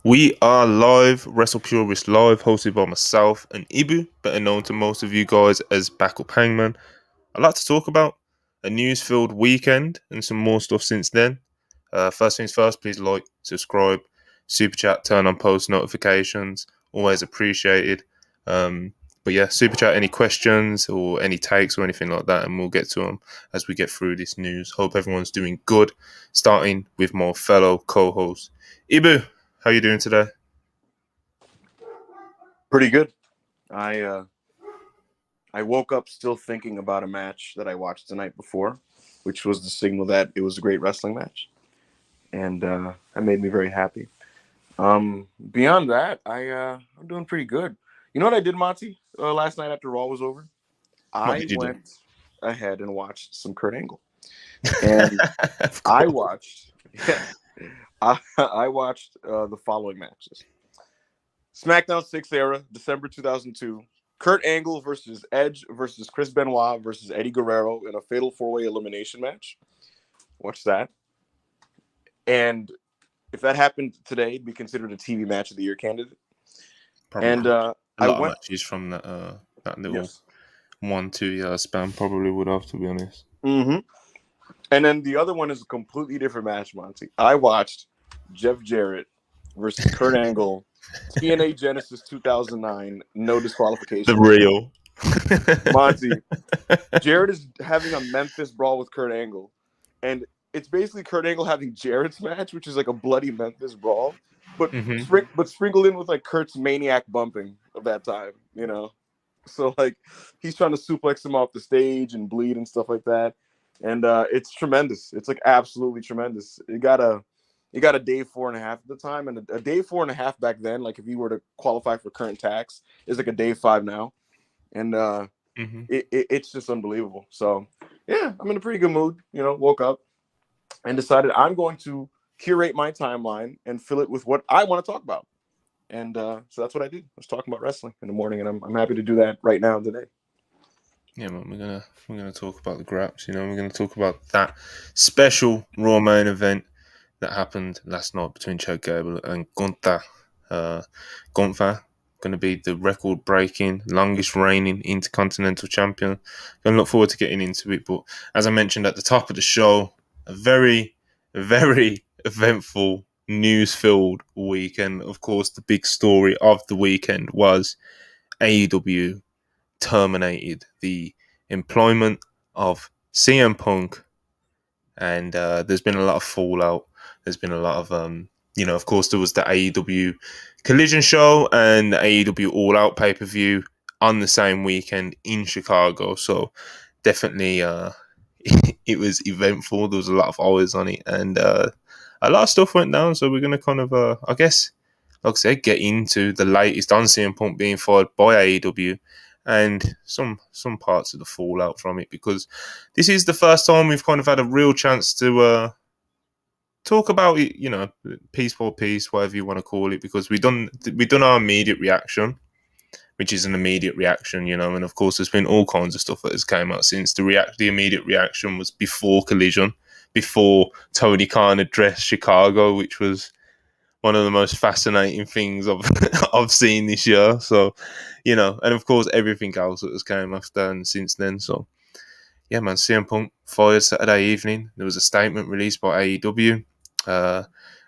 We are live, Wrestle Purist Live, hosted by myself and Ibu, better known to most of you guys as Backup Hangman. I'd like to talk about a news-filled weekend and some more stuff since then. First things first, please like, subscribe, super chat, turn on post notifications, always appreciated. But yeah, super chat any questions or any takes or anything like that, and we'll get to them as we get through this news. Hope everyone's doing good. Starting with my fellow co-host, Ibu. How you doing today? Pretty good. I woke up still thinking about a match that I watched the night before, which was the signal that it was a great wrestling match, and that made me very happy. Beyond that, I'm doing pretty good. You know what I did, Monty, last night after Raw was over? What I did you do? went ahead and watched some Kurt Angle, and Of I course. watched yes, I watched the following matches: SmackDown 6 era, December 2002. Kurt Angle versus Edge versus Chris Benoit versus Eddie Guerrero in a fatal four-way elimination match. Watch that. And if that happened today, it'd be considered a TV match of the year candidate. And Probably a I lot of went, matches from that little yes. 1-2 year span probably would have, to be honest. Mm-hmm. And then the other one is a completely different match, Monty. I watched Jeff Jarrett versus Kurt Angle, TNA Genesis 2009, no The disqualification match. real. Monty, Jarrett is having a Memphis brawl with Kurt Angle, and it's basically Kurt Angle having Jarrett's match, which is like a bloody Memphis brawl, but hmm sprinkled in with like Kurt's maniac bumping of that time, you know. So like he's trying to suplex him off the stage and bleed and stuff like that, and it's tremendous. It's like absolutely tremendous. It got a day 4.5 at the time, and a day 4.5 back then, like if you were to qualify for current tax, is like a day 5 now, and hmm it's just unbelievable. So yeah, I'm in a pretty good mood. You know, woke up and decided I'm going to curate my timeline and fill it with what I want to talk about. And so that's what I did. I was talking about wrestling in the morning, and I'm happy to do that right now today. Yeah, man, we're gonna talk about the Graps. We're gonna talk about that special Raw main event that happened last night between Chad Gable and Gunther. Uh, Gunther going to be the record-breaking, longest reigning Intercontinental Champion. Going to look forward to getting into it. But as I mentioned at the top of the show, a very, very eventful, news-filled weekend. Of course, the big story of the weekend was AEW terminated the employment of CM Punk, and there's been a lot of fallout. There's been a lot of of course, there was the AEW Collision show and the AEW All Out pay per view on the same weekend in Chicago. So definitely, it was eventful. There was a lot of hours on it, and a lot of stuff went down. So we're gonna kind of, I guess, like I said, get into the latest on CM Punk being fired by AEW and some parts of the fallout from it, because this is the first time we've kind of had a real chance to talk about it, piece by piece, whatever you want to call it, because we done our immediate reaction, which is an immediate reaction, and of course there's been all kinds of stuff that has came out since. The immediate reaction was before Collision, before Tony Khan addressed Chicago, which was one of the most fascinating things I've seen this year. So, and of course everything else that has came after and since then. So, yeah, man, CM Punk fired Saturday evening. There was a statement released by AEW. Uh,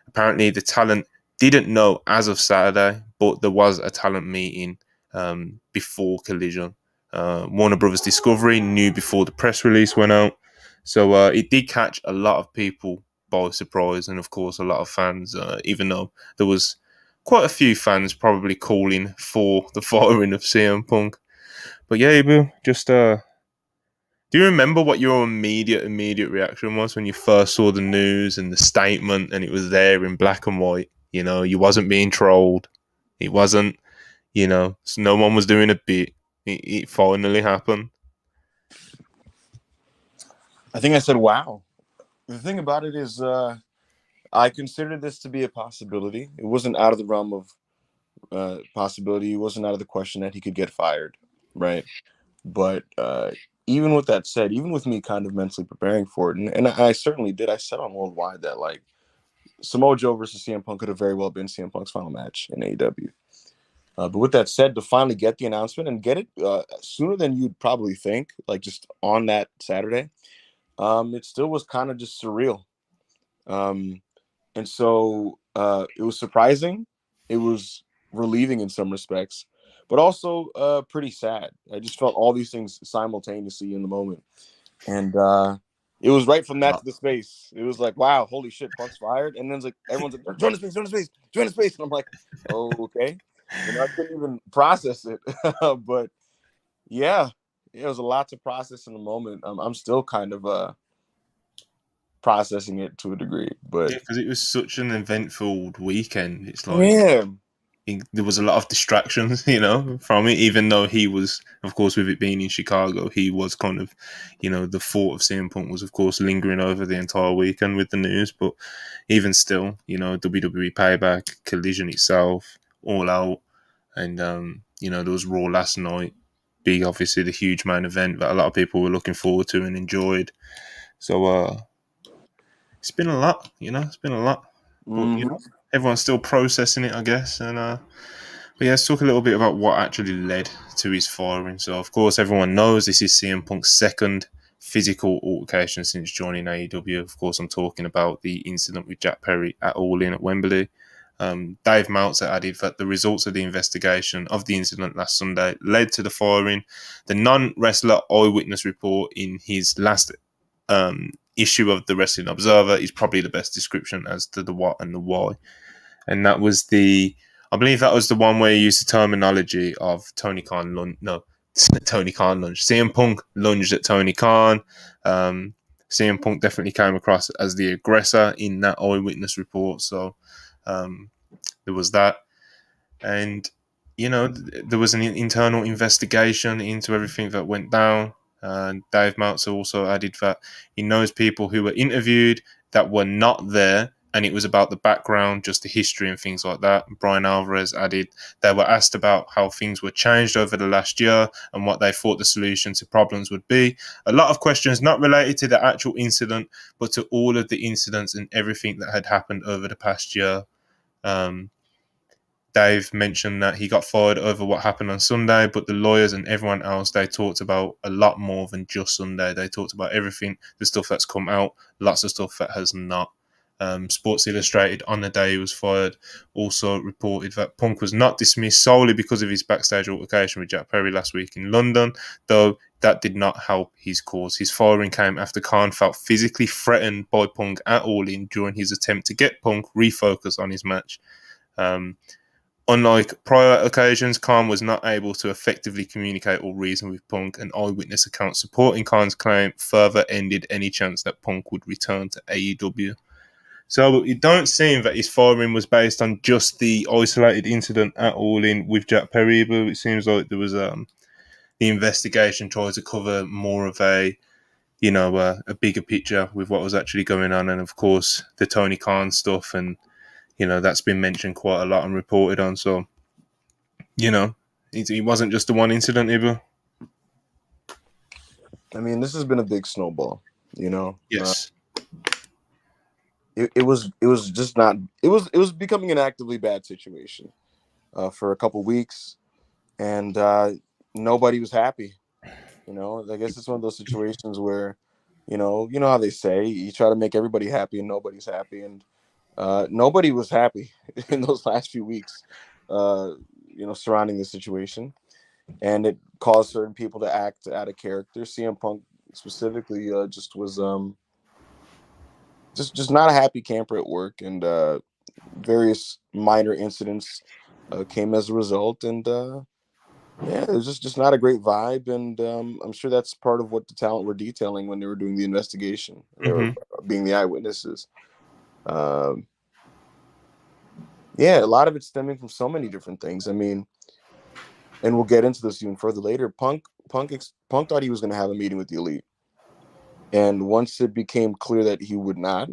Apparently, the talent didn't know as of Saturday, but there was a talent meeting before Collision. Warner Brothers Discovery knew before the press release went out. So it did catch a lot of people by surprise, and of course, a lot of fans, even though there was quite a few fans probably calling for the firing of CM Punk. But yeah, Ibu, just do you remember what your immediate reaction was when you first saw the news and the statement and it was there in black and white? You wasn't being trolled. It wasn't, no one was doing a bit. It finally happened. I think I said, "Wow." The thing about it is, I considered this to be a possibility. It wasn't out of the realm of possibility. It wasn't out of the question that he could get fired, right? But even with that said, even with me kind of mentally preparing for it, and I certainly did. I said on Worldwide that like Samoa Joe versus CM Punk could have very well been CM Punk's final match in AEW. But with that said, to finally get the announcement and get it sooner than you'd probably think, like just on that Saturday, it still was kind of just surreal. And so it was surprising. It was relieving in some respects, but also pretty sad. I just felt all these things simultaneously in the moment. And it was right from that to the space. It was like, wow, holy shit, Punk's fired. And then it's like, everyone's like, join the space, join the space, join the space. And I'm like, oh, okay. I couldn't even process it. But yeah, it was a lot to process in the moment. I'm still kind of processing it to a degree. But Yeah, because it was such an eventful weekend. It's like yeah. there was a lot of distractions, from it. Even though he was, of course, with it being in Chicago, he was kind of, the thought of CM Punk was, of course, lingering over the entire weekend with the news. But even still, WWE Payback, Collision itself, All Out, and there was Raw last night. Big, obviously, the huge main event that a lot of people were looking forward to and enjoyed. So it's been a lot, it's been a lot. But everyone's still processing it, I guess. And but yeah, let's talk a little bit about what actually led to his firing. So, of course, everyone knows this is CM Punk's second physical altercation since joining AEW. Of course, I'm talking about the incident with Jack Perry at All In at Wembley. Dave Meltzer added that the results of the investigation of the incident last Sunday led to the firing. The non-wrestler eyewitness report in his last issue of the Wrestling Observer is probably the best description as to the what and the why. And that was I believe that was the one where he used the terminology of Tony Khan Tony Khan lunge. CM Punk lunged at Tony Khan. CM Punk definitely came across as the aggressor in that eyewitness report. So there was that. And, there was an internal investigation into everything that went down. Dave Meltzer also added that he knows people who were interviewed that were not there, and it was about the background, just the history and things like that. Brian Alvarez added they were asked about how things were changed over the last year and what they thought the solution to problems would be. A lot of questions not related to the actual incident, but to all of the incidents and everything that had happened over the past year. Dave mentioned that he got fired over what happened on Sunday, but the lawyers and everyone else, they talked about a lot more than just Sunday. They talked about everything, the stuff that's come out, lots of stuff that has not. Sports Illustrated, on the day he was fired, also reported that Punk was not dismissed solely because of his backstage altercation with Jack Perry last week in London, though that did not help his cause. His firing came after Khan felt physically threatened by Punk at All In during his attempt to get Punk refocused on his match. Unlike prior occasions, Khan was not able to effectively communicate or reason with Punk, and eyewitness accounts supporting Khan's claim further ended any chance that Punk would return to AEW. So it don't seem that his firing was based on just the isolated incident at All In with Jack Perry, but it seems like there was the investigation tried to cover more of a bigger picture with what was actually going on, and of course the Tony Khan stuff, and that's been mentioned quite a lot and reported on. So it wasn't just the one incident, Ibu. I mean, this has been a big snowball. Yes. It was just not. It was becoming an actively bad situation for a couple weeks, and nobody was happy. I guess it's one of those situations where, you know how they say you try to make everybody happy and nobody's happy, and nobody was happy in those last few weeks, surrounding the situation, and it caused certain people to act out of character. CM Punk specifically just was just not a happy camper at work, and various minor incidents came as a result, and yeah, it was just not a great vibe, and I'm sure that's part of what the talent were detailing when they were doing the investigation. They were being the eyewitnesses. Um, yeah, a lot of it's stemming from so many different things. I mean, and we'll get into this even further later. Punk thought he was going to have a meeting with the Elite, and once it became clear that he would not,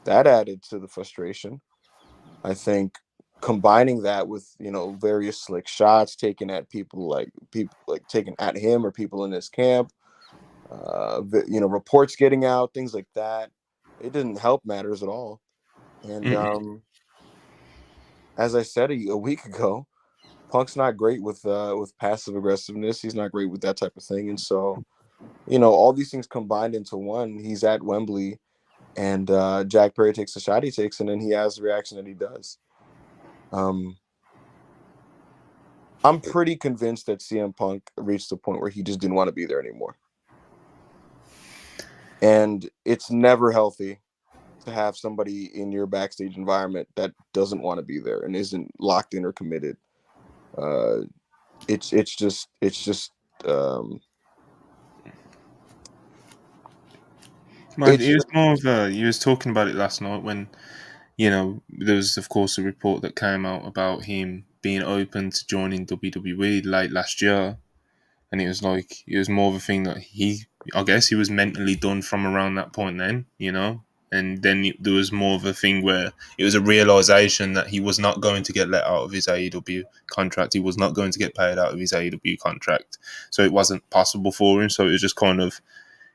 that added to the frustration. I think combining that with various slick shots taken at people like taken at him or people in his camp, reports getting out, things like that, it didn't help matters at all. And Mm-mm. as I said a week ago, Punk's not great with passive aggressiveness. He's not great with that type of thing. And so, all these things combined into one. He's at Wembley, and Jack Perry takes the shot he takes, and then he has the reaction that he does. Um, I'm pretty convinced that CM Punk reached the point where he just didn't want to be there anymore. And it's never healthy to have somebody in your backstage environment that doesn't want to be there and isn't locked in or committed. Uh, it's just um, Man, it's it was more of a. You was talking about it last night when there was of course a report that came out about him being open to joining WWE late last year, and it was more of a thing that I guess he was mentally done from around that point then. And then there was more of a thing where it was a realization that he was not going to get let out of his AEW contract. He was not going to get paid out of his AEW contract. So it wasn't possible for him. So it was just kind of,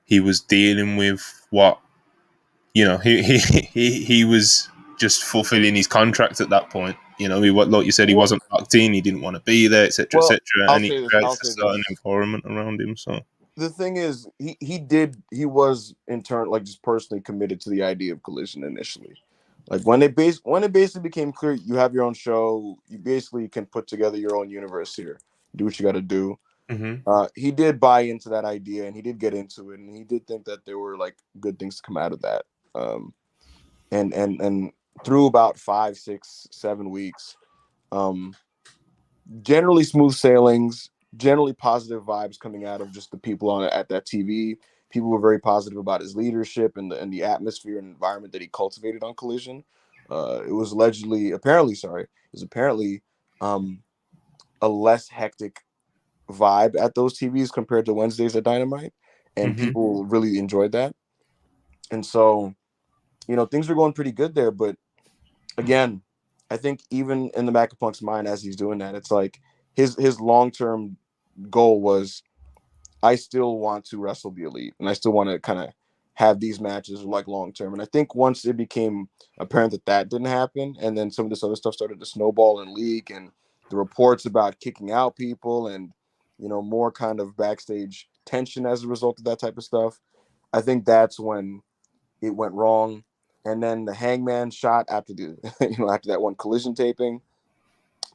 he was dealing with what, he was just fulfilling his contract at that point. Like you said, he well, wasn't locked in. He didn't want to be there, etc., well. etc. I'll And it say this. I'll creates a say certain this. environment around him. So. The thing is, he was in turn like just personally committed to the idea of Collision initially. Like when it basically became clear you have your own show, you basically can put together your own universe here. Do what you got to do. Hmm. He did buy into that idea, and he did get into it, and he did think that there were like good things to come out of that. And through about 5, 6, 7 weeks, um, generally smooth sailings, generally positive vibes coming out of just the people on at that TV. People were very positive about his leadership and the atmosphere and environment that he cultivated on Collision. It was apparently um, a less hectic vibe at those TVs compared to Wednesdays at Dynamite, and Hmm. people really enjoyed that. And so, things were going pretty good there. But again, I think even in the back of Punk's mind as he's doing that, it's like his long term goal was, I still want to wrestle the elite, and I still want to kind of have these matches like long term. And I think once it became apparent that that didn't happen, and then some of this other stuff started to snowball and leak, and the reports about kicking out people, and more kind of backstage tension as a result of that type of stuff, I think that's when it went wrong. And then the Hangman shot after the after that one Collision taping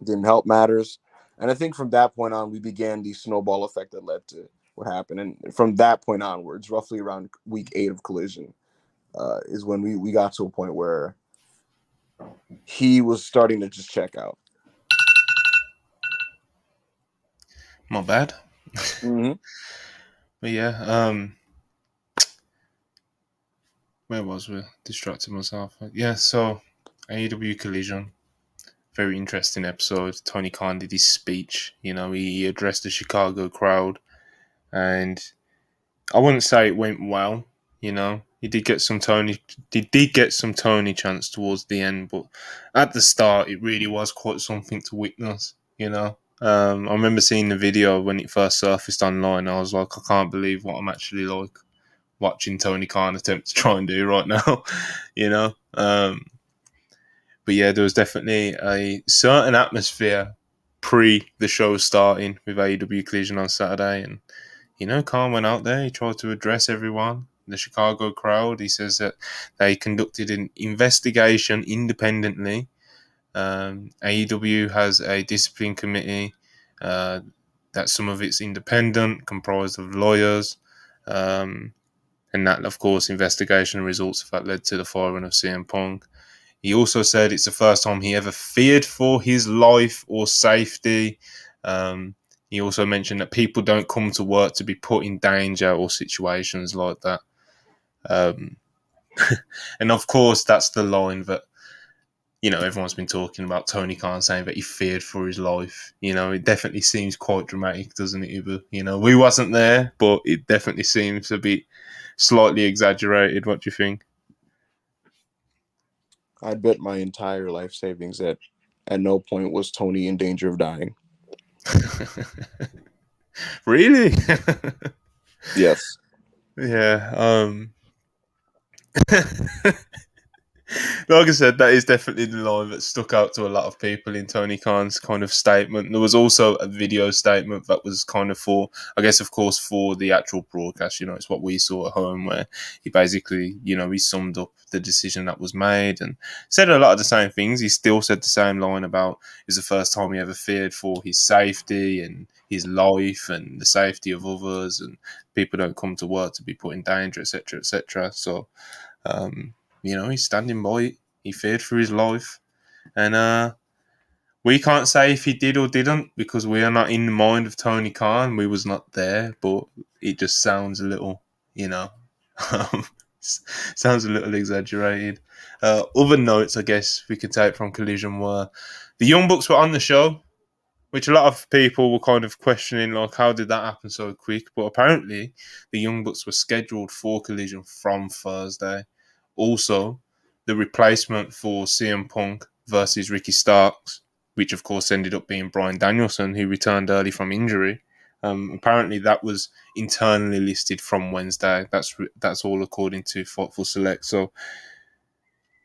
didn't help matters. And I think from that point on, we began the snowball effect that led to what happened. And from that point onwards, roughly around week 8 of Collision, is when we got to a point where he was starting to just check out. My bad. Mm-hmm. But yeah, where was we? Distracted myself. Yeah, so AEW Collision, very interesting episode. Tony Khan did his speech. He addressed the Chicago crowd, and I wouldn't say it went well. He did get some Tony chants towards the end, but at the start, it really was quite something to witness. I remember seeing the video when it first surfaced online. I was like, I can't believe what I'm actually like watching Tony Khan attempt to try and do right now. you know. But yeah, there was definitely a certain atmosphere pre the show starting with AEW Collision on Saturday, and Khan went out there. He tried to address everyone, the Chicago crowd. He says that they conducted an investigation independently. AEW has a discipline committee uh, that some of it's independent, comprised of lawyers. And that, of course, investigation results that led to the firing of CM Punk. He also said it's the first time he ever feared for his life or safety. Um, he also mentioned that people don't come to work to be put in danger or situations like that. Um, and of course, that's the line that everyone's been talking about. Tony Khan saying that he feared for his life. It definitely seems quite dramatic, doesn't it? Uber? We wasn't there, but it definitely seems a bit slightly exaggerated. What do you think? I'd bet my entire life savings that at no point was Tony in danger of dying. Really? Yes. Yeah. like I said, that is definitely the line that stuck out to a lot of people in Tony Khan's kind of statement. There was also a video statement that was kind of for, I guess, of course, for the actual broadcast. It's what we saw at home, where he basically, he summed up the decision that was made and said a lot of the same things. He still said the same line about it was the first time he ever feared for his safety and his life and the safety of others, and people don't come to work to be put in danger, etc., etc. So, he's standing by it. He feared for his life, and we can't say if he did or didn't because we are not in the mind of Tony Khan. We was not there, but it just sounds a little, sounds a little exaggerated. Other notes, I guess, we could take from Collision were the Young Bucks were on the show, which a lot of people were kind of questioning, like, how did that happen so quick? But apparently, the Young Bucks were scheduled for Collision from Thursday. Also, the replacement for CM Punk versus Ricky Starks, which of course ended up being Bryan Danielson, who returned early from injury. Apparently, that was internally listed from Wednesday. That's all according to Fightful Select. So,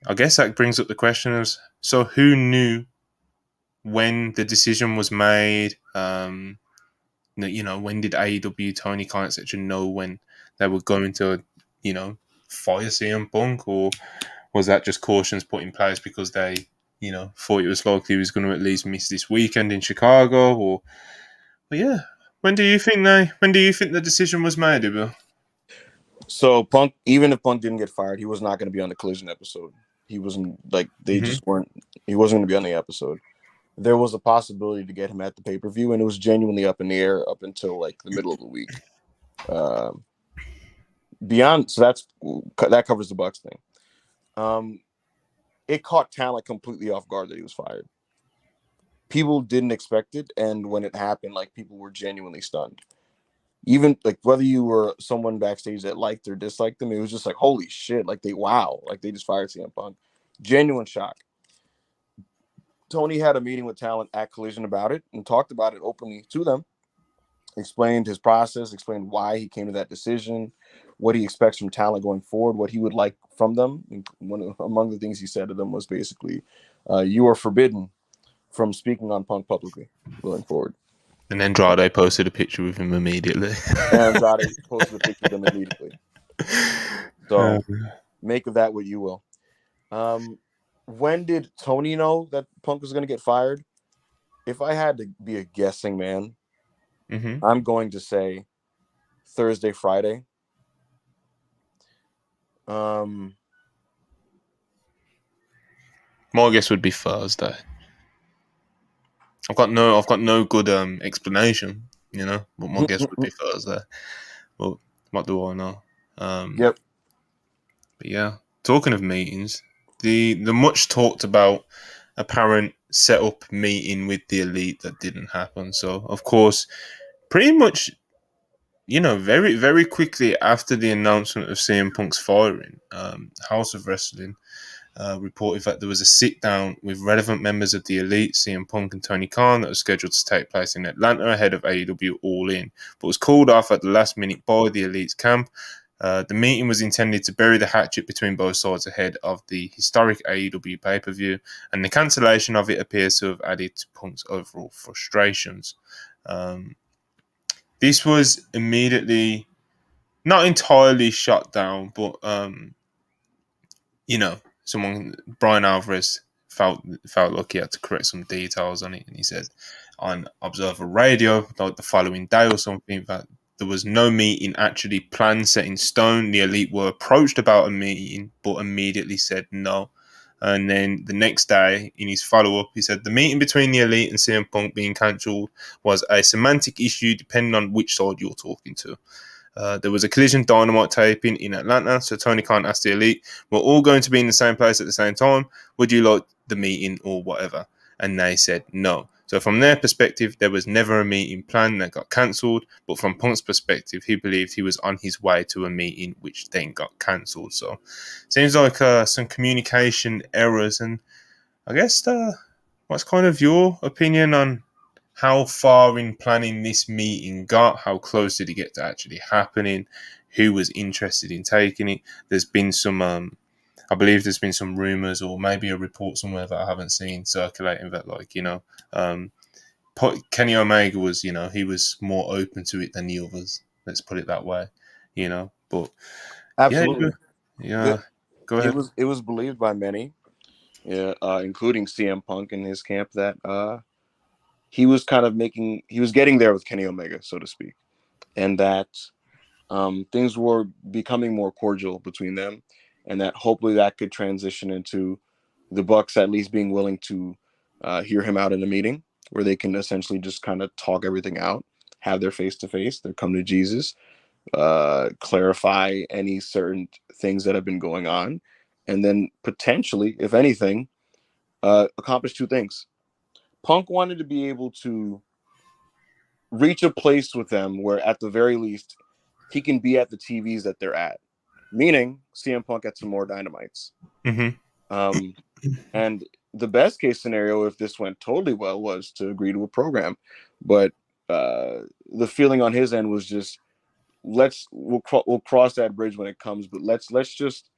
I guess that brings up the question of, so who knew when the decision was made? When did AEW, Tony Khan, etc. know when they were going to, fire CM Punk, or was that just cautions put in place because they, thought it was likely he was going to at least miss this weekend in Chicago? Or, but yeah, when do you think the decision was made, Ibu? So Punk, even if Punk didn't get fired, he was not going to be on the Collision episode. He wasn't just weren't. He wasn't going to be on the episode. There was a possibility to get him at the pay-per-view, and it was genuinely up in the air up until like the middle of the week. Beyond, so that covers the Bucks thing. It caught talent completely off guard that he was fired. People didn't expect it, and when it happened, like, people were genuinely stunned. Even like whether you were someone backstage that liked or disliked them, it was just like, holy shit, like they just fired CM Punk. Genuine shock. Tony had a meeting with talent at Collision about it and talked about it openly to them. Explained his process, explained why he came to that decision, what he expects from talent going forward, what he would like from them. And among the things he said to them was basically, you are forbidden from speaking on Punk publicly going forward. And then Andrade posted a picture with him immediately. And Andrade posted a picture of them immediately. So make of that what you will. When did Tony know that Punk was going to get fired? If I had to be a guessing man, I'm going to say Thursday, Friday. My guess would be Thursday. I've got no good explanation, but my guess would be Thursday. But what do I know? Yep. But yeah, talking of meetings, the much talked about apparent setup meeting with the Elite that didn't happen. So of course, pretty much, very very quickly after the announcement of CM Punk's firing, House of Wrestling reported that there was a sit down with relevant members of the Elite, CM Punk and Tony Khan, that was scheduled to take place in Atlanta ahead of AEW All In, but was called off at the last minute by the Elite's camp. The meeting was intended to bury the hatchet between both sides ahead of the historic AEW pay-per-view, and the cancellation of it appears to have added to Punk's overall frustrations. This was immediately not entirely shut down, but Brian Alvarez felt like he had to correct some details on it, and he said on Observer Radio, like the following day or something, that there was no meeting actually planned, set in stone. The Elite were approached about a meeting, but immediately said no. And then the next day, in his follow-up, he said the meeting between the Elite and CM Punk being cancelled was a semantic issue depending on which side you're talking to. There was a Collision Dynamite taping in Atlanta, so Tony Khan asked the Elite, we're all going to be in the same place at the same time. Would you like the meeting or whatever? And they said no. So from their perspective, there was never a meeting planned that got cancelled, but from Punk's perspective, he believed he was on his way to a meeting which then got cancelled. So seems like some communication errors. And I guess what's kind of your opinion on how far in planning this meeting got? How close did it get to actually happening? Who was interested in taking it? There's been some, I believe there's been some rumors or maybe a report somewhere that I haven't seen circulating that, like, Kenny Omega was, he was more open to it than the others. Let's put it that way, But yeah, Absolutely. yeah. Go It ahead. was believed by many, yeah, including CM Punk in his camp, that he was he was getting there with Kenny Omega, so to speak, and that things were becoming more cordial between them, and that hopefully that could transition into the Bucks at least being willing to hear him out in a meeting where they can essentially just kind of talk everything out, have their face to face, their come to Jesus, clarify any certain things that have been going on, and then potentially, if anything, accomplish two things. Punk wanted to be able to reach a place with them where, at the very least, he can be at the TVs that they're at, meaning CM Punk at some more Dynamites. Mm-hmm. Um, and the best case scenario, if this went totally well, was to agree to a program. But the feeling on his end was just, we'll cross that bridge when it comes, but let's just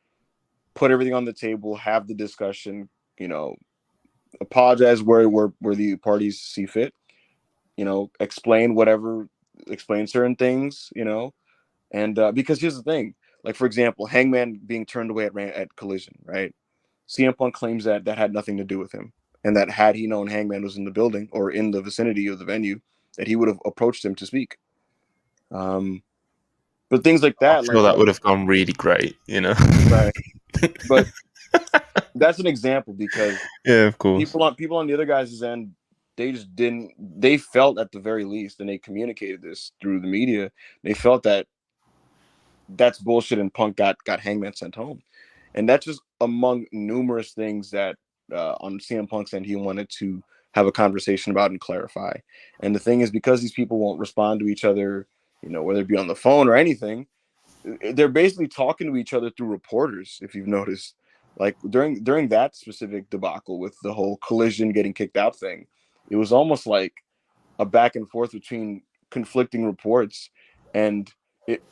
put everything on the table, have the discussion, apologize where the parties see fit, explain certain things, and because here's the thing, like for example, Hangman being turned away at Collision, right? CM Punk claims that that had nothing to do with him, and that had he known Hangman was in the building or in the vicinity of the venue, that he would have approached him to speak. But things like I that, feel that would have gone really great, right? But that's an example because Yeah, of course. people on the other guys' end, they just didn't. They felt at the very least, and they communicated this through the media. They felt that that's bullshit, and Punk got Hangman sent home, and that's just among numerous things that on CM Punk's end he wanted to have a conversation about and clarify. And the thing is, because these people won't respond to each other, whether it be on the phone or anything, they're basically talking to each other through reporters. If you've noticed, like during that specific debacle with the whole Collision getting kicked out thing, it was almost like a back and forth between conflicting reports, and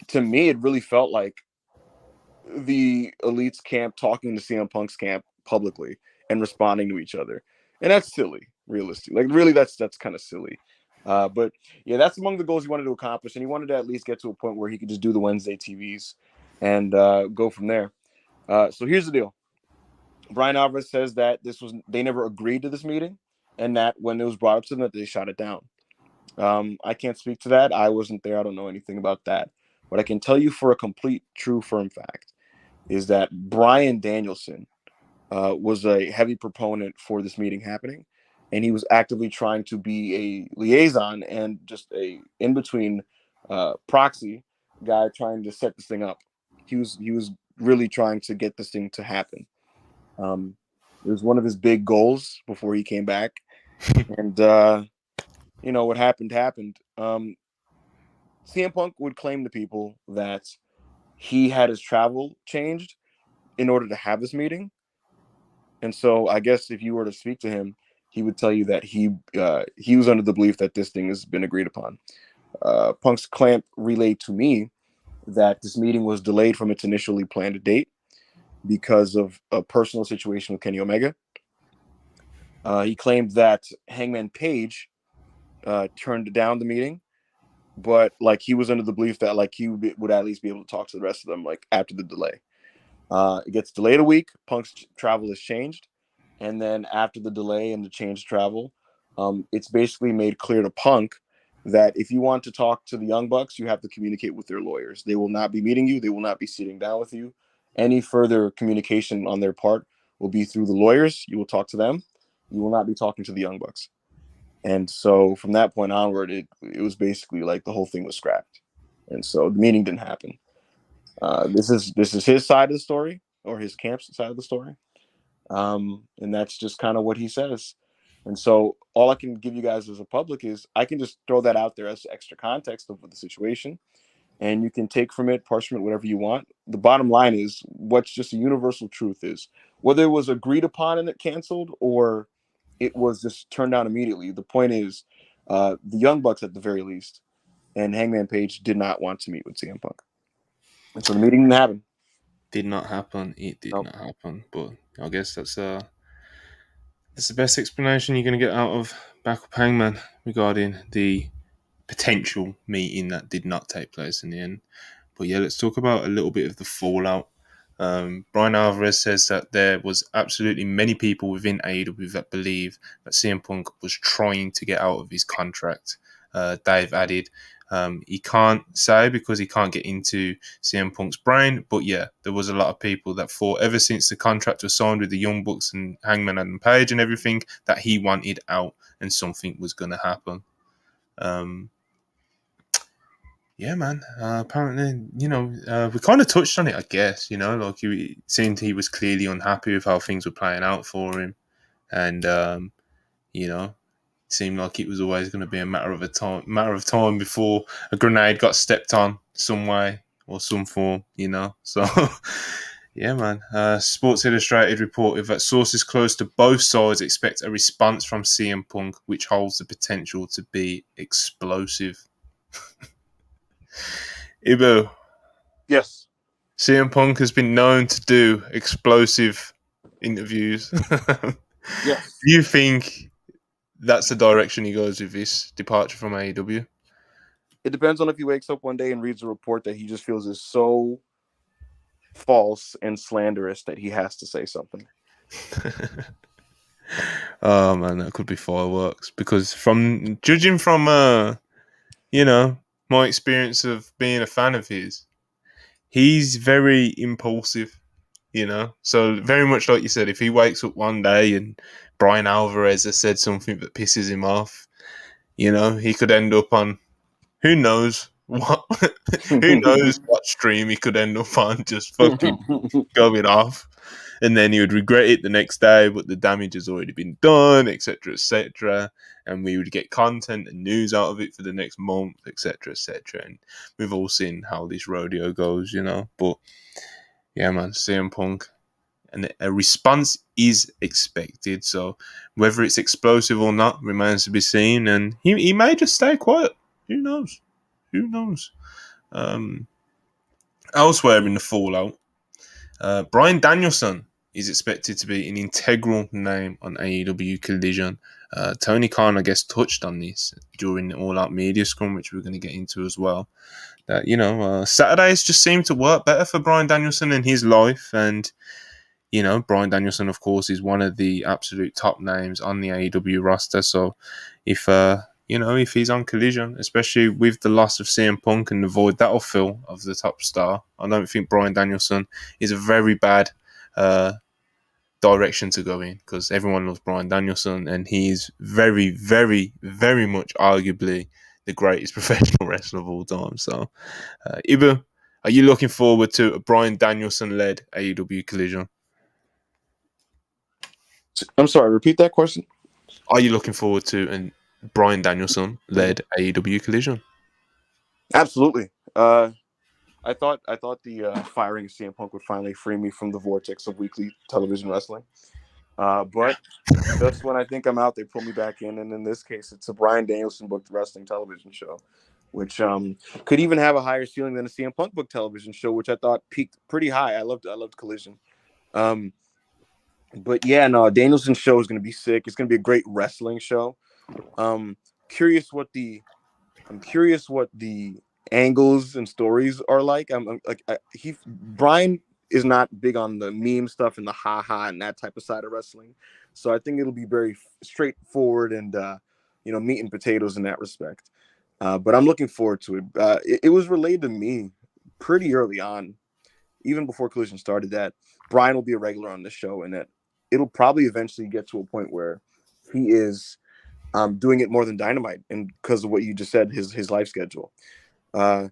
to me it really felt like the Elite's camp talking to CM Punk's camp publicly and responding to each other, and that's silly. Realistically, like really, that's kind of silly. But yeah, that's among the goals he wanted to accomplish, and he wanted to at least get to a point where he could just do the Wednesday TVs and go from there. So here's the deal: Brian Alvarez says that they never agreed to this meeting, and that when it was brought up to them, that they shot it down. I can't speak to that. I wasn't there. I don't know anything about that. What I can tell you for a complete, true, firm fact is that Brian Danielson was a heavy proponent for this meeting happening, and he was actively trying to be a liaison and just a in between proxy guy trying to set this thing up. He was really trying to get this thing to happen. It was one of his big goals before he came back, and what happened. CM Punk would claim to people that he had his travel changed in order to have this meeting. And so I guess if you were to speak to him, he would tell you that he was under the belief that this thing has been agreed upon. Punk's clamp relayed to me that this meeting was delayed from its initially planned date because of a personal situation with Kenny Omega. He claimed that Hangman Page turned down the meeting, but like he was under the belief that like he would at least be able to talk to the rest of them like after the delay. It gets delayed a week. Punk's travel is changed. And then after the delay and the change travel, it's basically made clear to Punk that if you want to talk to the Young Bucks, you have to communicate with their lawyers. They will not be meeting you. They will not be sitting down with you. Any further communication on their part will be through the lawyers. You will talk to them. You will not be talking to the Young Bucks. And so from that point onward, it was basically like the whole thing was scrapped. And so the meeting didn't happen. This is his side of the story, or his camp's side of the story. And that's just kind of what he says. And so all I can give you guys as a public is I can just throw that out there as extra context of the situation, and you can take from it, parse from it, whatever you want. The bottom line is what's just a universal truth is whether it was agreed upon and it canceled or it was just turned down immediately. The point is the Young Bucks at the very least and Hangman Page did not want to meet with CM Punk. And so the meeting didn't happen. did not happen. It did Nope. not happen. But I guess that's the best explanation you're going to get out of Backup Hangman regarding the potential meeting that did not take place in the end. But yeah, let's talk about a little bit of the fallout. Brian Alvarez says that there was absolutely many people within AEW that believe that CM Punk was trying to get out of his contract. Dave added, he can't say because he can't get into CM Punk's brain, but yeah, there was a lot of people that thought ever since the contract was signed with the Young Bucks and Hangman Adam Page and everything that he wanted out and something was going to happen. Um, yeah, man. Apparently, we kind of touched on it, I guess. Like it seemed he was clearly unhappy with how things were playing out for him, and it seemed like it was always going to be a matter of time before a grenade got stepped on some way or some form. So. Yeah, man. Sports Illustrated reported that sources close to both sides expect a response from CM Punk, which holds the potential to be explosive. Ibo, Yes. CM Punk has been known to do explosive interviews. Do Yes. you think that's the direction he goes with this departure from AEW? It depends on if he wakes up one day and reads a report that he just feels is so false and slanderous that he has to say something. Oh man, that could be fireworks. Because from judging from my experience of being a fan of his, he's very impulsive. So very much like you said, if he wakes up one day and Brian Alvarez has said something that pisses him off, he could end up on who knows what who knows what stream he could end up on, just fucking going off, and then he would regret it the next day, but the damage has already been done, etc., and we would get content and news out of it for the next month, etc., and we've all seen how this rodeo goes, but yeah, man, CM Punk, and a response is expected. So whether it's explosive or not remains to be seen. And he may just stay quiet. Who knows? Who knows? Um, Elsewhere in the fallout, Brian Danielson is expected to be an integral name on AEW Collision. Tony Khan, I guess, touched on this during the All Out Media Scrum, which we're going to get into as well. That Saturdays just seem to work better for Brian Danielson in his life, and Brian Danielson, of course, is one of the absolute top names on the AEW roster. So if he's on Collision, especially with the loss of CM Punk and the void that'll fill of the top star, I don't think Brian Danielson is a very bad direction to go in, because everyone loves Brian Danielson and he's very, very, very much arguably the greatest professional wrestler of all time. So, Ibu, are you looking forward to a Brian Danielson-led AEW Collision? I'm sorry, repeat that question. Are you looking forward to a Brian Danielson-led AEW Collision? Absolutely. I thought the firing of CM Punk would finally free me from the vortex of weekly television wrestling. But just when I think I'm out, they pull me back in, and in this case, it's a Brian Danielson booked wrestling television show, which could even have a higher ceiling than a CM Punk booked television show, which I thought peaked pretty high. I loved Collision. But yeah, no, Danielson's show is going to be sick. It's going to be a great wrestling show. Um, curious what the I'm curious what the angles and stories are like. Brian is not big on the meme stuff and the ha and that type of side of wrestling, so I think it'll be very straightforward and meat and potatoes in that respect. But I'm looking forward to it. It was relayed to me pretty early on, even before Collision started, that Brian will be a regular on the show and that it'll probably eventually get to a point where he is doing it more than Dynamite, and because of what you just said, his life schedule. And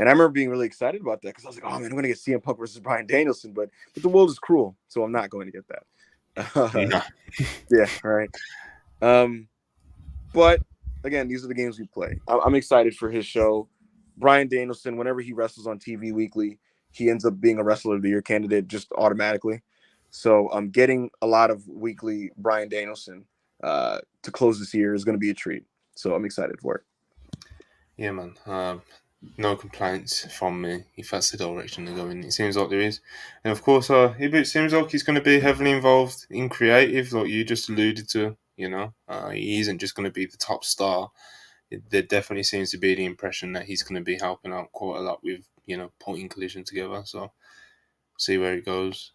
I remember being really excited about that because I was like, oh man, I'm going to get CM Punk versus Brian Danielson, but the world is cruel, so I'm not going to get that. No. Yeah, right. But again, these are the games we play. I'm excited for his show. Brian Danielson, whenever he wrestles on TV weekly, he ends up being a Wrestler of the Year candidate just automatically. So I'm getting a lot of weekly Brian Danielson to close this year is going to be a treat. So I'm excited for it. Yeah, man. no complaints from me if that's the direction they're going. It seems like there is, and of course, it seems like he's going to be heavily involved in creative, like you just alluded to. He isn't just going to be the top star. There definitely seems to be the impression that he's going to be helping out quite a lot with putting Collision together. So see where it goes.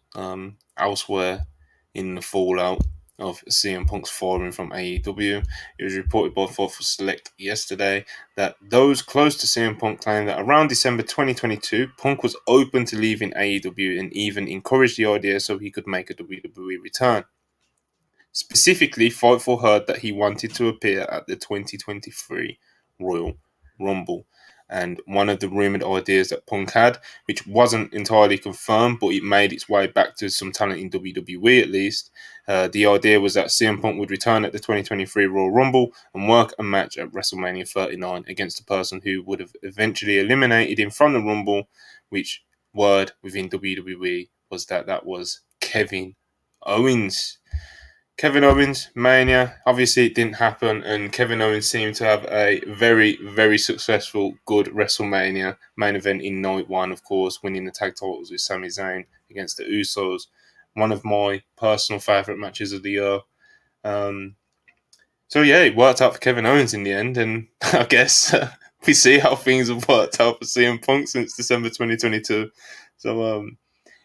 Elsewhere in the fallout of CM Punk's firing from AEW, it was reported by Thoughtful Select yesterday that those close to CM Punk claimed that around December 2022, Punk was open to leaving AEW and even encouraged the idea so he could make a WWE return. Specifically, Fightful heard that he wanted to appear at the 2023 Royal Rumble. And one of the rumoured ideas that Punk had, which wasn't entirely confirmed, but it made its way back to some talent in WWE at least, the idea was that CM Punk would return at the 2023 Royal Rumble and work a match at WrestleMania 39 against the person who would have eventually eliminated him from the Rumble, which word within WWE was that was Kevin Owens. Kevin Owens, Mania, obviously it didn't happen, and Kevin Owens seemed to have a very, very successful, good WrestleMania main event in night one, of course, winning the tag titles with Sami Zayn against the Usos. One of my personal favourite matches of the year. Um, so yeah, it worked out for Kevin Owens in the end, and I guess we see how things have worked out for CM Punk since December 2022. So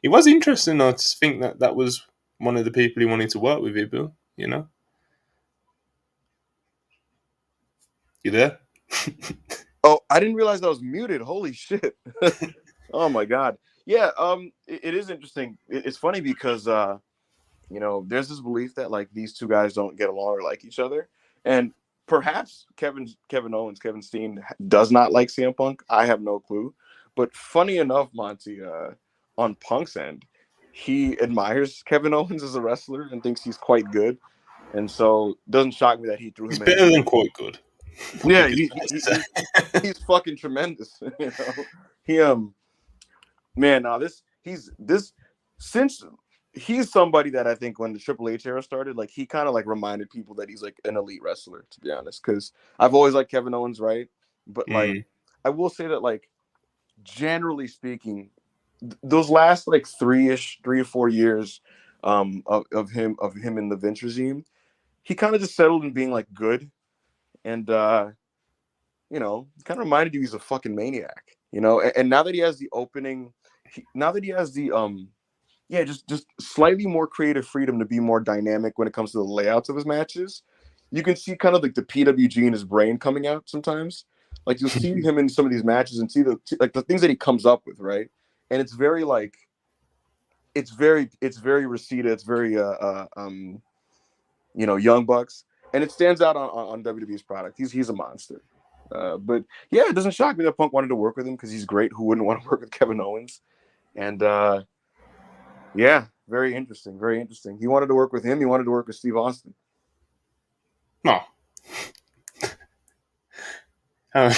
it was interesting though to think that was one of the people he wanted to work with, Bill. You there? Oh, I didn't realize I was muted. Holy shit. Oh my god. Yeah, it is interesting. It's funny because there's this belief that like these two guys don't get along or like each other. And perhaps Kevin Owens, Kevin Steen does not like CM Punk. I have no clue. But funny enough, Monty, on Punk's end, he admires Kevin Owens as a wrestler and thinks he's quite good. And so it doesn't shock me that he threw He's him in better as than quite good. yeah, he's fucking tremendous. He man, now this since he's somebody that I think when the Triple H era started, like he kind of like reminded people that he's like an elite wrestler, to be honest. Because I've always liked Kevin Owens, right? But like I will say that like generally speaking, those last like 3 or 4 years of him in the Vince regime, he kind of just settled in being like good and kind of reminded you he's a fucking maniac, and now that he has the opening, now that he has the yeah, just slightly more creative freedom to be more dynamic when it comes to the layouts of his matches. You can see kind of like the PWG in his brain coming out sometimes. Like you'll see him in some of these matches and see the things that he comes up with, right? And it's very like it's very Reseda, it's very Young Bucks, and it stands out on WWE's product. He's a monster. But yeah, it doesn't shock me that Punk wanted to work with him because he's great. Who wouldn't want to work with Kevin Owens? And yeah, very interesting. Very interesting. He wanted to work with him. He wanted to work with Steve Austin. No. I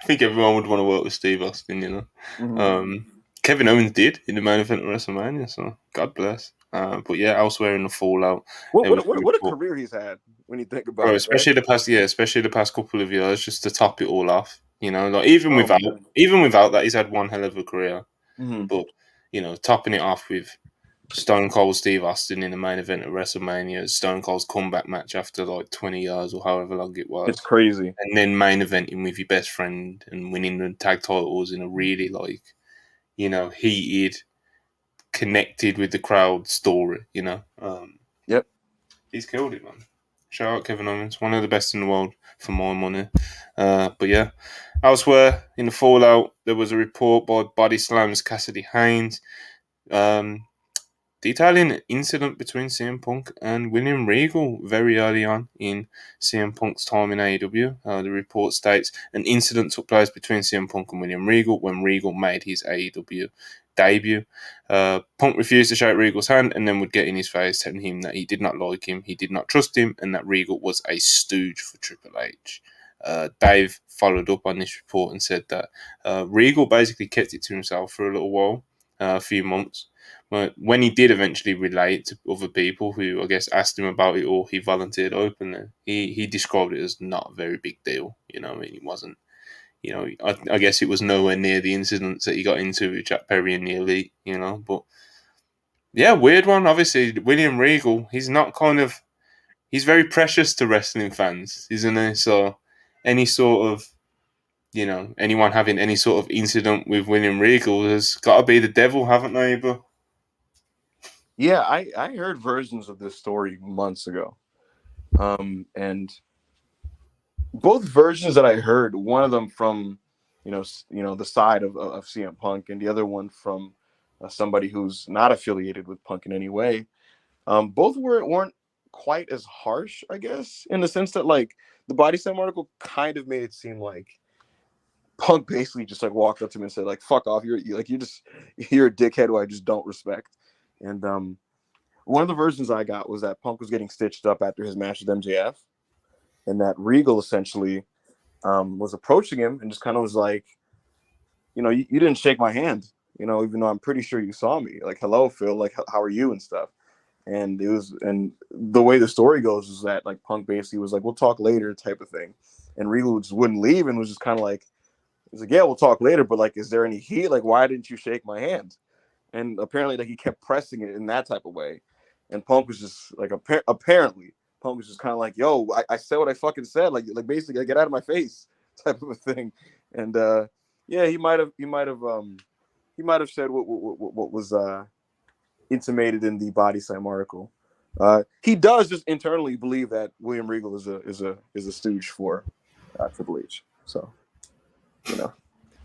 think everyone would want to work with Steve Austin, Mm-hmm. Kevin Owens did in the main event of WrestleMania, so God bless. But yeah, elsewhere in the fallout, What there what was what, a what a report. career he's had when you think Bro, about it, right? especially the past couple of years, just to top it all off. Like Oh my god. even without that, he's had one hell of a career. Mm-hmm. But topping it off with Stone Cold Steve Austin in the main event of WrestleMania, Stone Cold's comeback match after like 20 years or however long it It's was, crazy. and then main eventing with your best friend and winning the tag titles in a really like heated, connected with the crowd story. Yep. He's killed it, man. Shout out Kevin Owens, one of the best in the world for my money. But yeah, elsewhere in the fallout, there was a report by Body Slam's Cassidy Haynes um, detailing an incident between CM Punk and William Regal very early on in CM Punk's time in AEW. The report states an incident took place between CM Punk and William Regal when Regal made his AEW debut. Punk refused to shake Regal's hand and then would get in his face, telling him that he did not like him, he did not trust him, and that Regal was a stooge for Triple H. Dave followed up on this report and said that Regal basically kept it to himself for a little while, a few months. But when he did eventually relay it to other people who, I guess, asked him about it or he volunteered openly, he described it as not a very big deal. I mean, I guess it was nowhere near the incidents that he got into with Jack Perry and the Elite, but yeah, weird one. Obviously, William Regal, he's very precious to wrestling fans, isn't he? So any sort of, anyone having any sort of incident with William Regal has got to be the devil, haven't they? But Yeah, I heard versions of this story months ago. And both versions that I heard, one of them from, the side of CM Punk, and the other one from somebody who's not affiliated with Punk in any way. Both weren't quite as harsh, I guess, in the sense that like the Body Slam article kind of made it seem like Punk basically just like walked up to him and said like "fuck off, you're a dickhead who I just don't respect." And one of the versions I got was that Punk was getting stitched up after his match with MJF, and that Regal essentially was approaching him and just kind of was like, you didn't shake my hand, even though I'm pretty sure you saw me. Like, hello, Phil. Like, how are you and stuff. And the way the story goes is that like Punk basically was like, we'll talk later type of thing. And Regal just wouldn't leave and was just kind of like, he's like, yeah, we'll talk later. But like, is there any heat? Like, why didn't you shake my hand? And apparently like he kept pressing it in that type of way. And Punk was just like, apparently Punk was just kind of like, yo, I said what I fucking said. Like basically like, get out of my face type of a thing. And yeah, he might have said what was intimated in the Body Slam article. He does just internally believe that William Regal is a stooge for Triple H. So,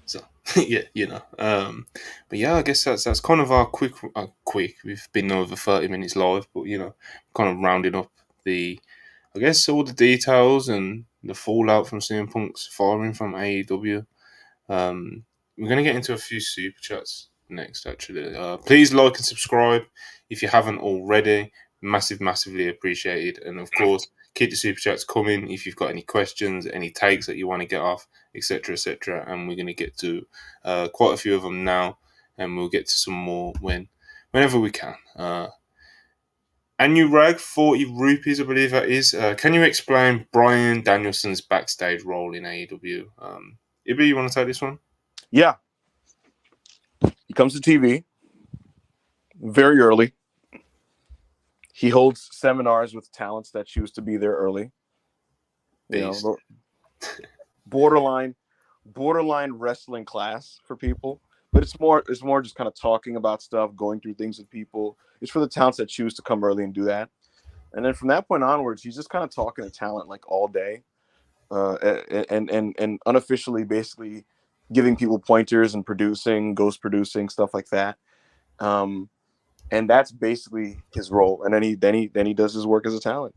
so yeah, but yeah, I guess that's kind of our quick. We've been over 30 minutes live, but kind of rounding up I guess all the details and the fallout from CM Punk's firing from AEW. We're going to get into a few super chats next, actually. Please like and subscribe if you haven't already. Massively appreciated. And of course, keep the super chats coming if you've got any questions, any takes that you want to get off, etc., etc. And we're going to get to quite a few of them now, and we'll get to some more whenever we can. Anurag, 40 rupees, I believe that is. Can you explain Bryan Danielson's backstage role in AEW? Ibi, you want to take this one? Yeah. He comes to TV very early. He holds seminars with talents that choose to be there early. Borderline wrestling class for people. But it's more just kind of talking about stuff, going through things with people. It's for the talents that choose to come early and do that. And then from that point onwards, he's just kind of talking to talent like all day, and unofficially basically giving people pointers and ghost producing stuff like that. And that's basically his role. And then he does his work as a talent.